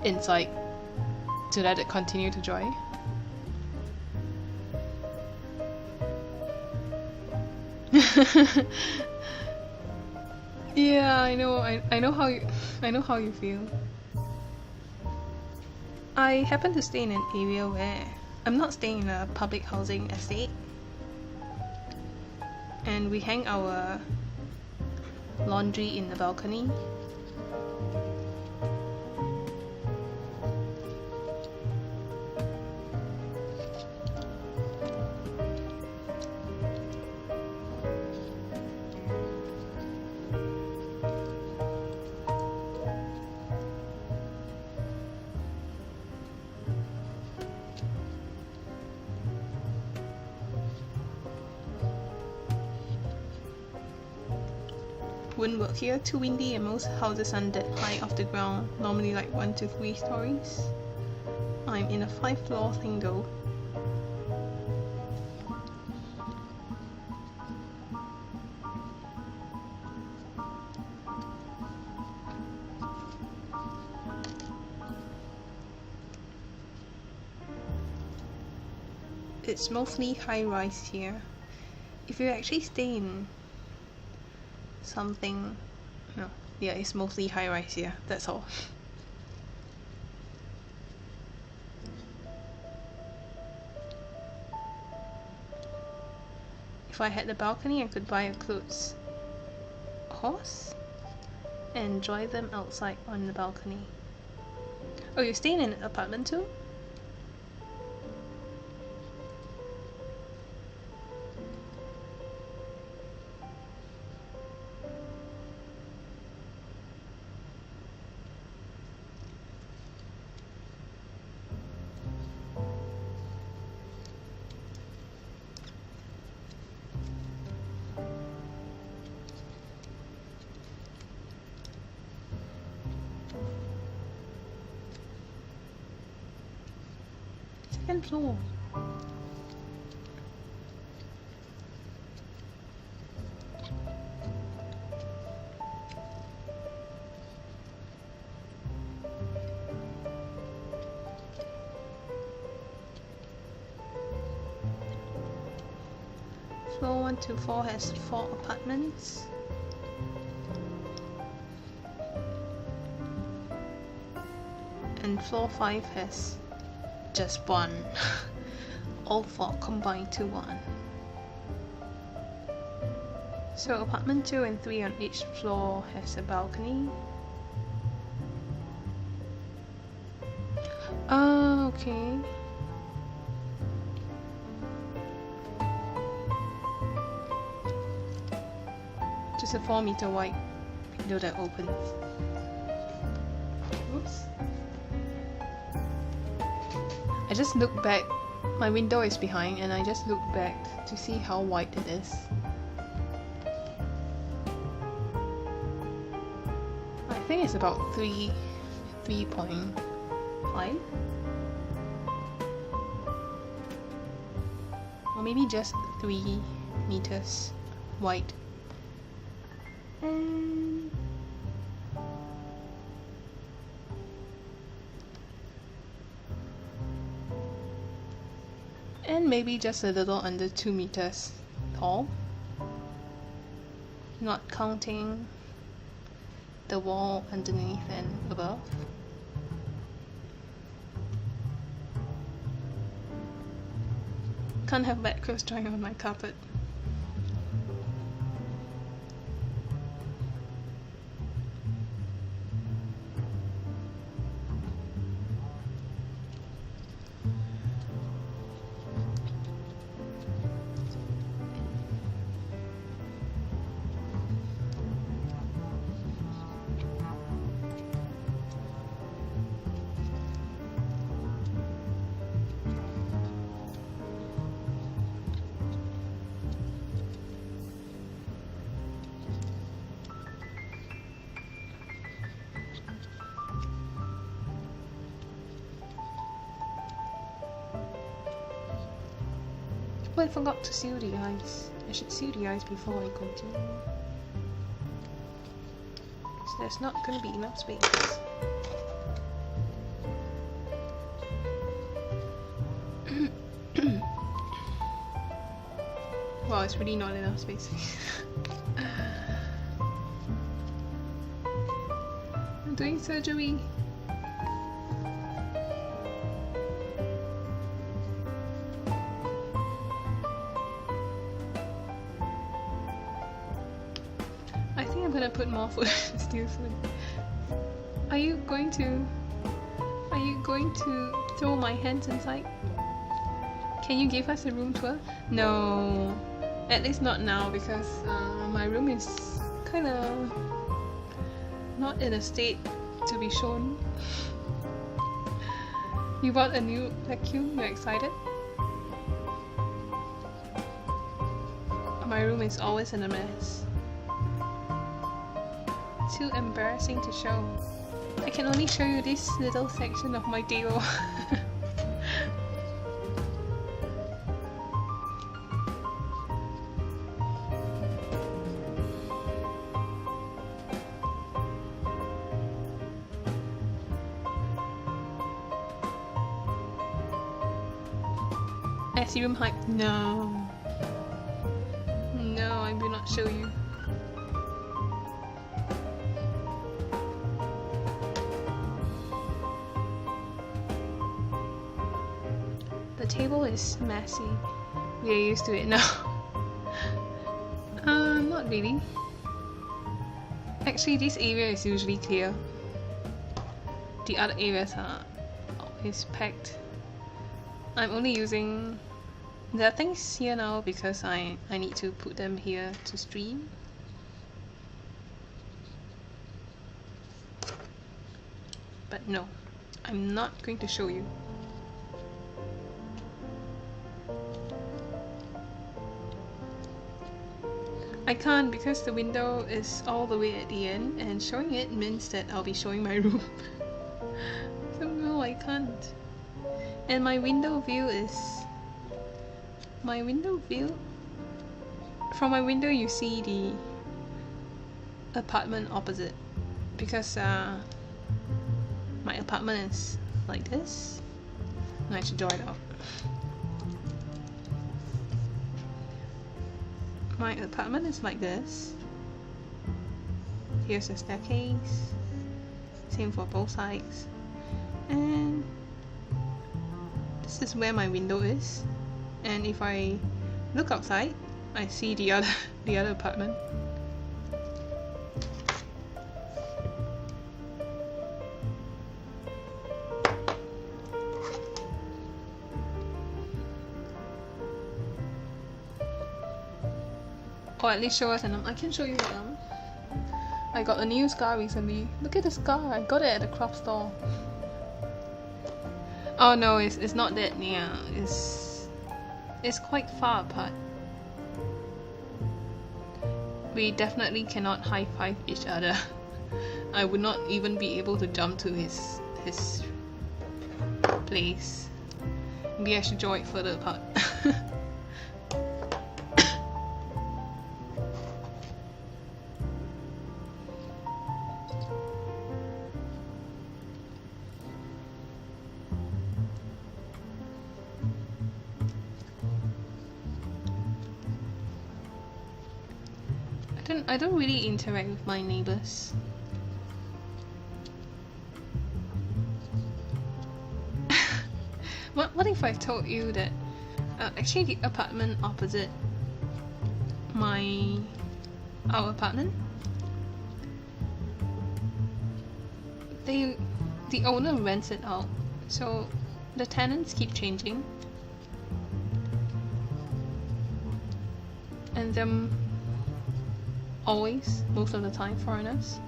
inside to let it continue to dry. Yeah, I know how you feel. I happen to stay in an area where I'm not staying in a public housing estate, and we hang our laundry in the balcony. Wouldn't work here, too windy, and most houses aren't that high off the ground, normally like 1 to 3 stories. I'm in a 5th-floor thing though. it's mostly high-rise here. If you actually stay in something... no, yeah, it's mostly high-rise here, that's all. If I had the balcony, I could buy a clothes horse and dry them outside on the balcony. Oh, you're staying in an apartment too? Second floor. Floor 1 to 4 has 4 apartments. And floor 5 has just 1. All 4 combined to 1. So apartment 2 and 3 on each floor has a balcony. Oh, okay. Just a 4-meter wide window that opens. Oops. I just looked back. My window is behind and I just looked back to see how wide it is. I think it's about 3.5 or maybe just 3 meters wide. And maybe just a little under 2 meters tall, not counting the wall underneath and above. Can't have bad clothes drying on my carpet. Oh, I forgot to seal the eyes. I should seal the eyes before I continue. So there's not going to be enough space. Wow, it's really not enough space. I'm doing surgery. I'm gonna put more food still food. Are you going to throw my hands inside? Can you give us a room tour? No, at least not now because my room is kinda not in a state to be shown. You bought a new vacuum, you're excited? My room is always in a mess. Too embarrassing to show. I can only show you this little section of my table. SE room hype. No. No, I will not show you. The table is messy. We are used to it now. Not really. Actually, this area is usually clear. The other areas are always packed. I'm only using the things here now because I need to put them here to stream. But no, I'm not going to show you. I can't because the window is all the way at the end and showing it means that I'll be showing my room. So no, I can't. And my window view is... From my window you see the apartment opposite because my apartment is like this. And I should draw it out. My apartment is like this. Here's the staircase. Same for both sides. And this is where my window is. And if I look outside, I see the other apartment. Or at least show us I can show you them. I got a new scar recently. Look at the scar, I got it at the craft store. Oh no, it's not that near. It's quite far apart. We definitely cannot high-five each other. I would not even be able to jump to his place. Maybe I should draw it further apart. I don't really interact with my neighbors. What if I told you that actually the apartment opposite our apartment, the owner rents it out, so the tenants keep changing, and them always, most of the time, foreigners.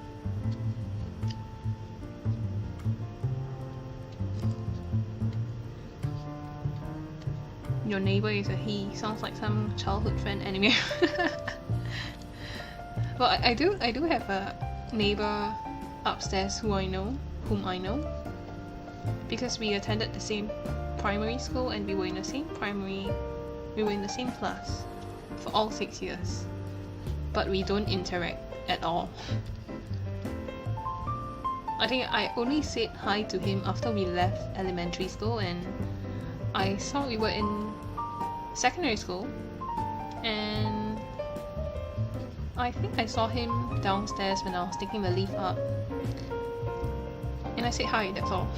Your neighbor is a he. Sounds like some childhood friend anime. Well, I do have a neighbor upstairs whom I know, because we attended the same primary school and we were in the same class for all 6 years. But we don't interact at all. I think I only said hi to him after we left elementary school, and I saw we were in secondary school, and I think I saw him downstairs when I was taking the lift up, and I said hi, that's all.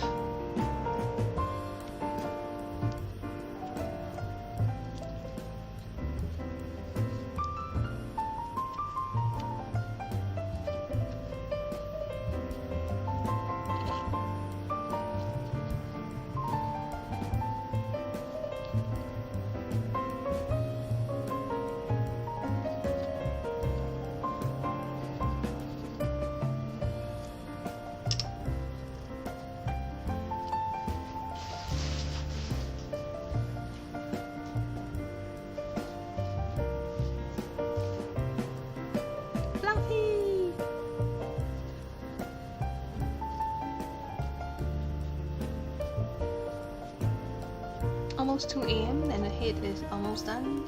Almost 2 AM and the head is almost done.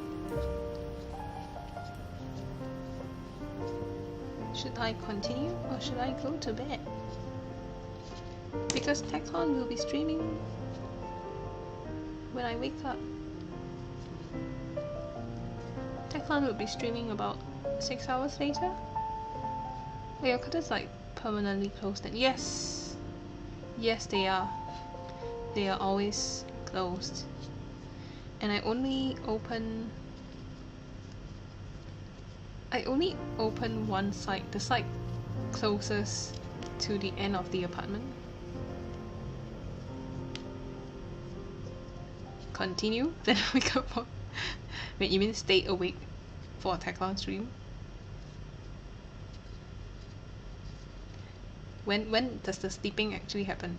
Should I continue or should I go to bed? Because TechCon will be streaming when I wake up. Declan would be streaming about 6 hours later. Oh, your curtain's like permanently closed then. Yes! Yes, they are. They are always closed. And I only open one side, the side closest to the end of the apartment. Continue, then I wake up for... Wait, you mean stay awake for a Declan stream? When does the sleeping actually happen?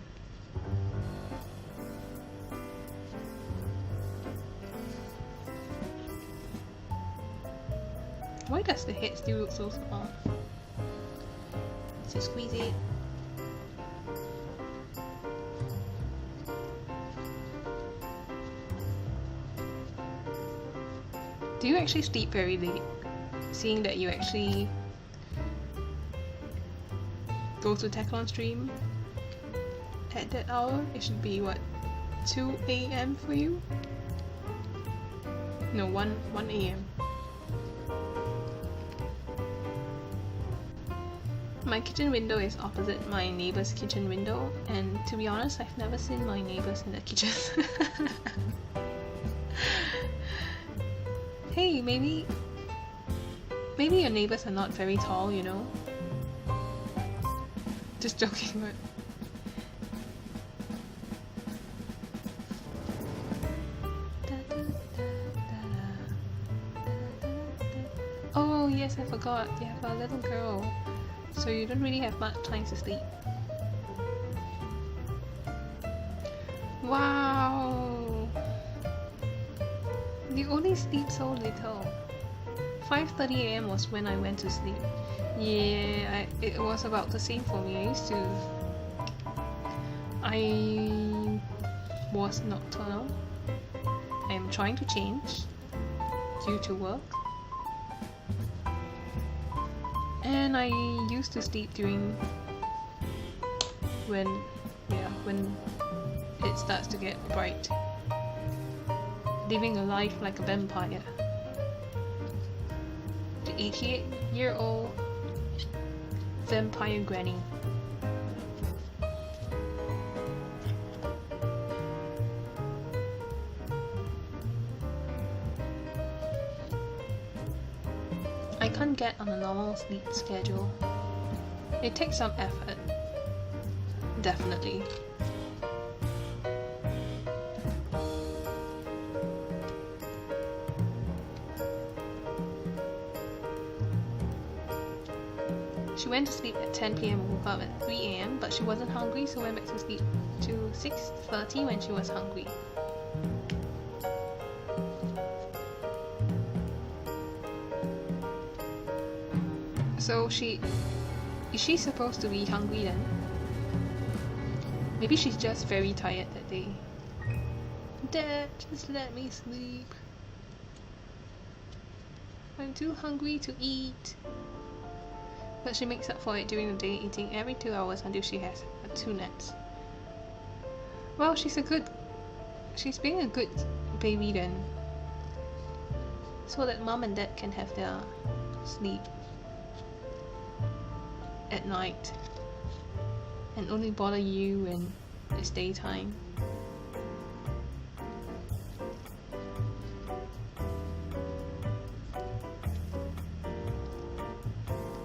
Why does the head still look so small? Let's squeeze it. Do you actually sleep very late? Seeing that you actually go to Declan stream at that hour, it should be what, 2 AM for you? No, 1 AM. My kitchen window is opposite my neighbor's kitchen window, and to be honest, I've never seen my neighbors in the kitchen. Hey, maybe your neighbors are not very tall, you know? Just joking, but... Oh yes, I forgot. You have a little girl, so you don't really have much time to sleep. Wow! You only sleep so little. 5:30 AM was when I went to sleep. Yeah, it was about the same for me. I was nocturnal. I am trying to change due to work. And I used to sleep during when it starts to get bright. Living a life like a vampire. The 88-year-old vampire granny. I can't get on a normal sleep schedule. It takes some effort. Definitely. She went to sleep at 10 PM and woke up at 3 AM, but she wasn't hungry, so went back to sleep to 6:30 when she was hungry. So is she supposed to be hungry then? Maybe she's just very tired that day. Dad, just let me sleep. I'm too hungry to eat. But she makes up for it during the day, eating every 2 hours until she has 2 naps. Well, she's being a good baby then. So that mom and dad can have their sleep at night and only bother you when it's daytime.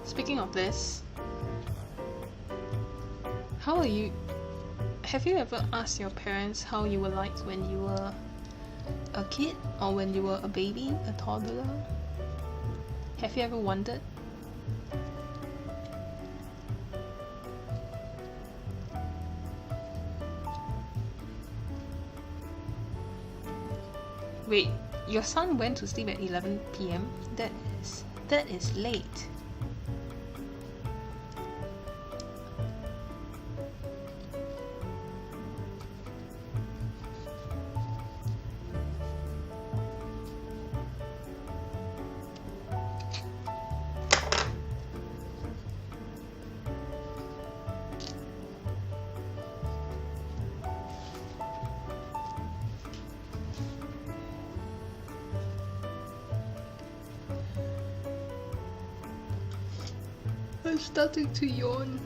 Speaking of this, how are you? Have you ever asked your parents how you were like when you were a kid or when you were a baby, a toddler? Have you ever wondered? Wait, your son went to sleep at 11 PM? That is late. I'm starting to yawn.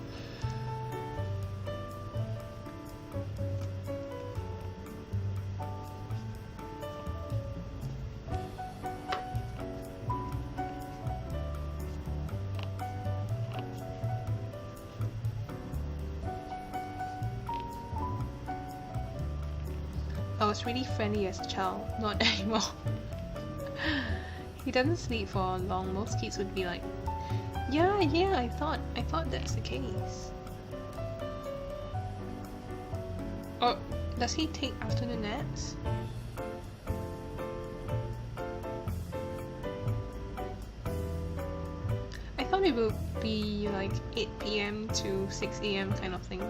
I was really friendly as a child, not anymore. He doesn't sleep for long. Most kids would be like, yeah, I thought that's the case. Or does he take afternoon naps? I thought it would be like 8 PM to 6 AM kind of thing.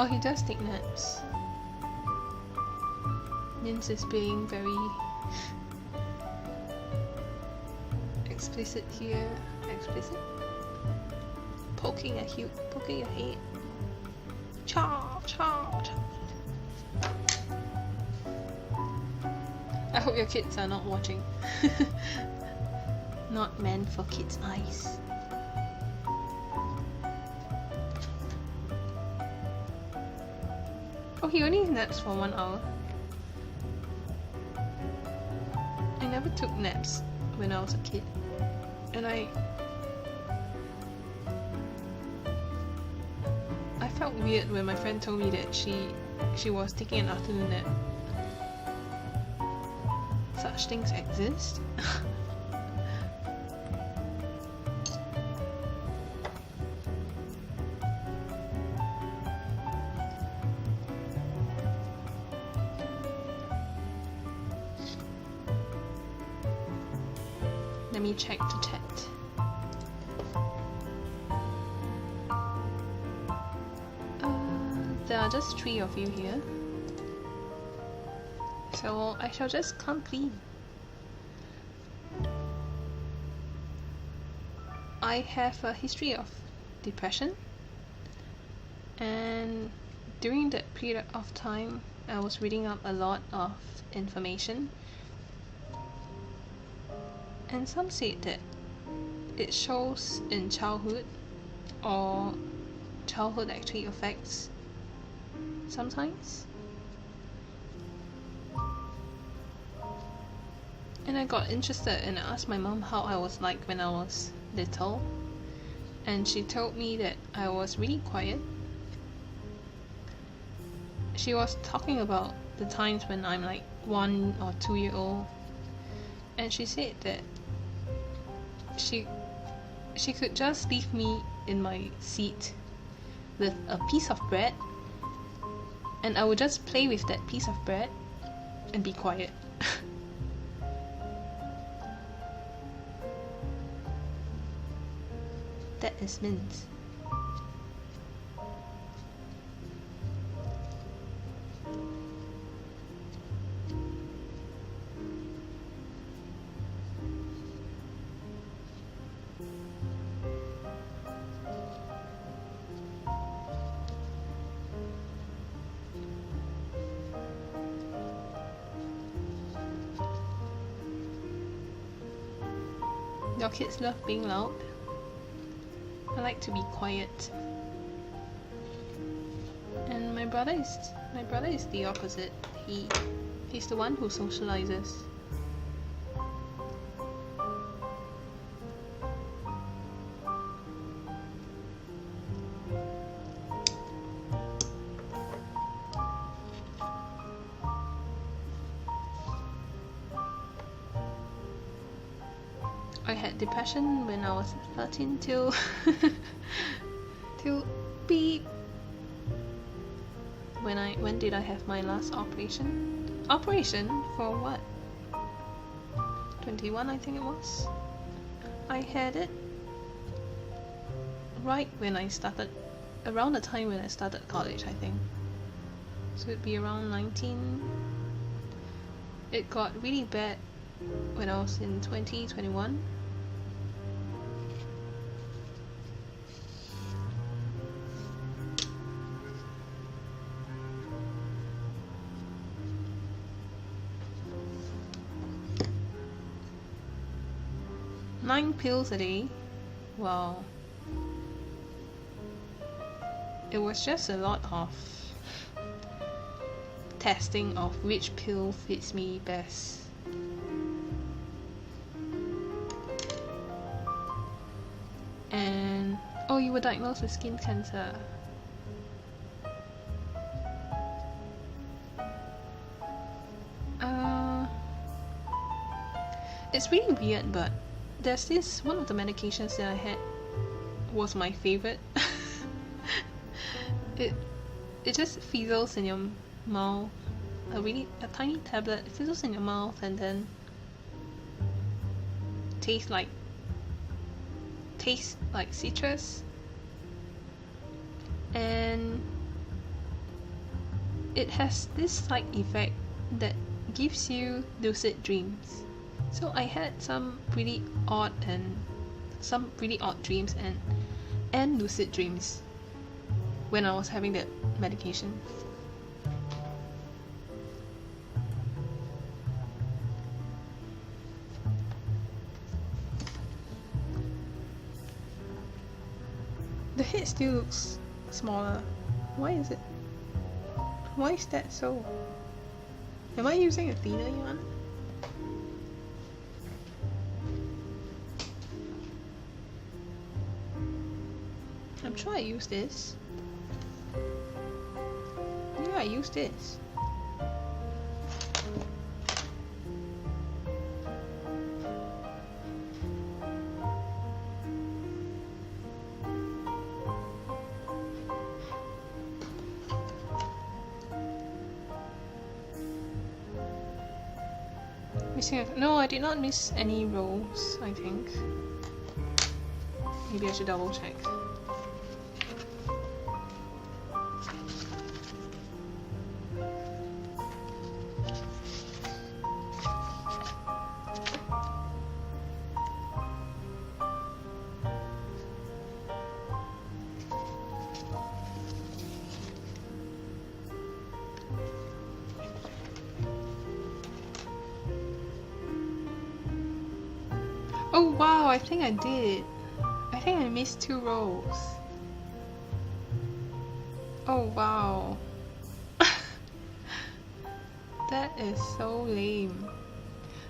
Oh, he does take naps. Nins is being very explicit here. Explicit? Poking at you, poking your head. Cha, cha, cha. I hope your kids are not watching. Not meant for kids' eyes. Oh, he only naps for 1 hour. I never took naps when I was a kid. And I felt weird when my friend told me that she was taking an afternoon nap. Such things exist. Let me check the chat. There are just 3 of you here. So I shall just come clean. I have a history of depression, and during that period of time I was reading up a lot of information, and some said that it shows in childhood, or childhood actually affects sometimes. And I got interested and asked my mom how I was like when I was little, and she told me that I was really quiet. She was talking about the times when I'm like 1 or 2 years old, and she said that she could just leave me in my seat with a piece of bread, and I would just play with that piece of bread and be quiet. That is mint. Your kids love being loud. I like to be quiet. And my brother is the opposite. He's the one who socializes. I had depression when I was 13 till beep. When did I have my last operation? Operation for what? 21, I think it was. I had it right when I started, around the time when I started college, I think. So it'd be around 19. It got really bad when I was in 2021. Nine pills a day. Wow. It was just a lot of testing of which pill fits me best. And oh, you were diagnosed with skin cancer. It's really weird, but there's this one of the medications that I had was my favorite. it just fizzles in your mouth. A tiny tablet. It fizzles in your mouth and then tastes like citrus, and it has this side effect that gives you lucid dreams. So I had some really odd dreams and lucid dreams when I was having that medication. The head still looks smaller. Why is it? Why is that so? Am I using a thinner yarn? I'm sure I used this. Yeah, I used this. No, I did not miss any rows, I think. Maybe I should double check. Oh wow, I think I did. I think I missed 2 rows. Oh wow. That is so lame.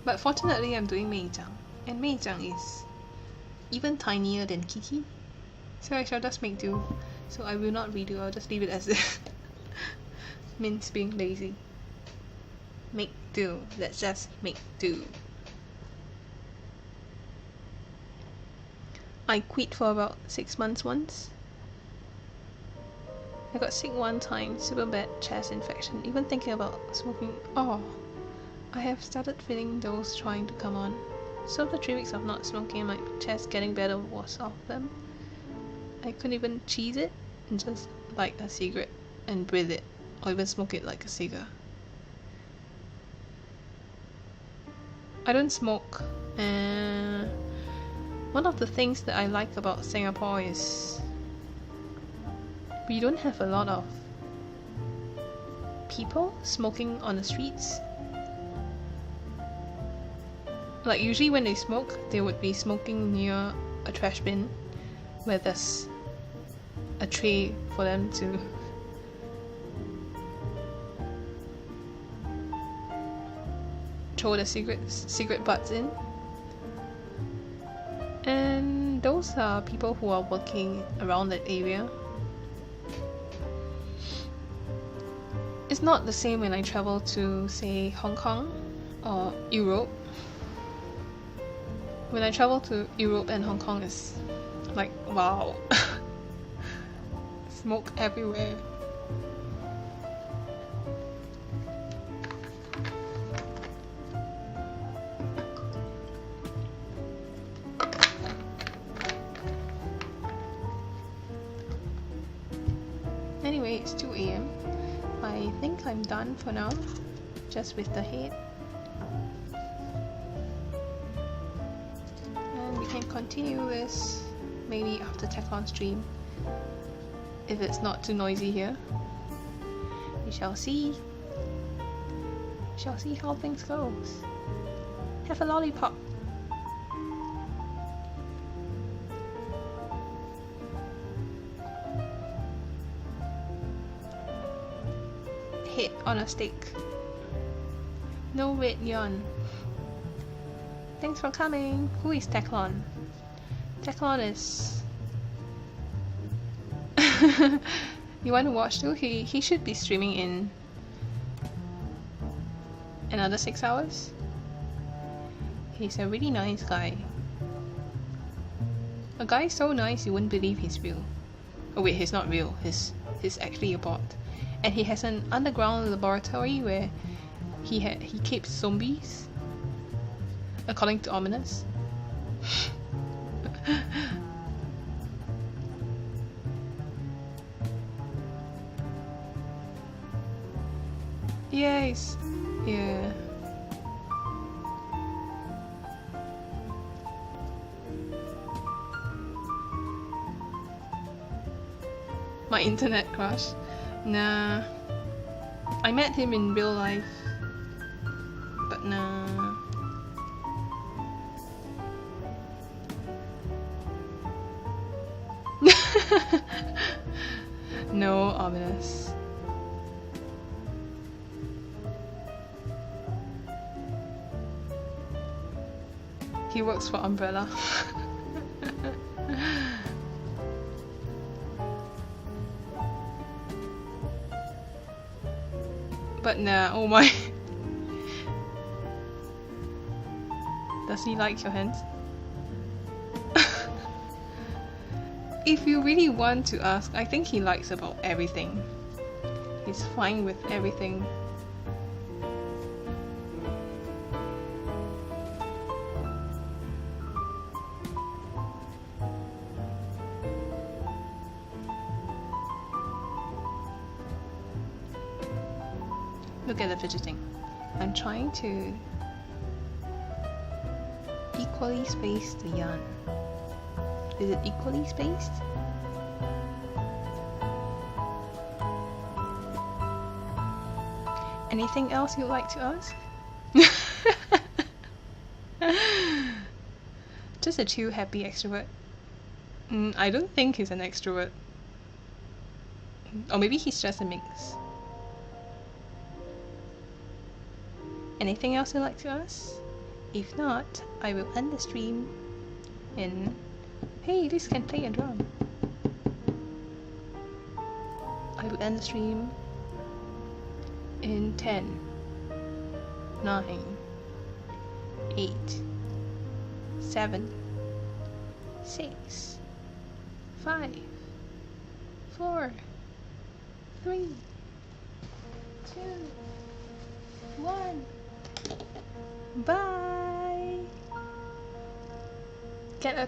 But fortunately I'm doing Meizhang, and Meizhang is even tinier than Kiki. So I shall just make do. So I will not redo, I'll just leave it as this. Means being lazy. Make do. Let's just make do. I quit for about 6 months once. I got sick one time, super bad chest infection. Even thinking about smoking, oh, I have started feeling those trying to come on. So after 3 weeks of not smoking, my chest getting better was off them. I couldn't even cheese it and just light a cigarette and breathe it, or even smoke it like a cigar. I don't smoke, and one of the things that I like about Singapore is we don't have a lot of people smoking on the streets. Like usually when they smoke, they would be smoking near a trash bin where there's a tray for them to throw the cigarette butts in. And those are people who are working around that area. It's not the same when I travel to, say, Hong Kong or Europe. When I travel to Europe and Hong Kong, it's like, wow. Smoke everywhere. Anyway, it's 2 AM. I think I'm done for now, just with the head. can continue this maybe after Teclon stream, if it's not too noisy here. We shall see. We shall see how things goes. Have a lollipop. Hit on a stick. No red yarn. Thanks for coming. Who is Teclon? Teclon is... You want to watch too? He should be streaming in another 6 hours. He's a really nice guy. A guy so nice you wouldn't believe he's real. Oh wait, he's not real. He's actually a bot. And he has an underground laboratory where he keeps zombies, according to Ominous. Yes, yeah. My internet crush? Nah. I met him in real life, but nah. No, Ominous. He works for Umbrella. But nah, oh my. Does he like your hands? If you really want to ask, I think he likes about everything. He's fine with everything. Look at the fidgeting. I'm trying to equally space the yarn. Is it equally spaced? Anything else you'd like to ask? Just a chill, happy extrovert. I don't think he's an extrovert. Or maybe he's just a mix. Anything else you'd like to ask? If not, I will end the stream in... Hey, this can play a drum. I will end the stream in 10, 9, 8, 7, 6, 5, 4, 3, 2, 1. Bye! Get a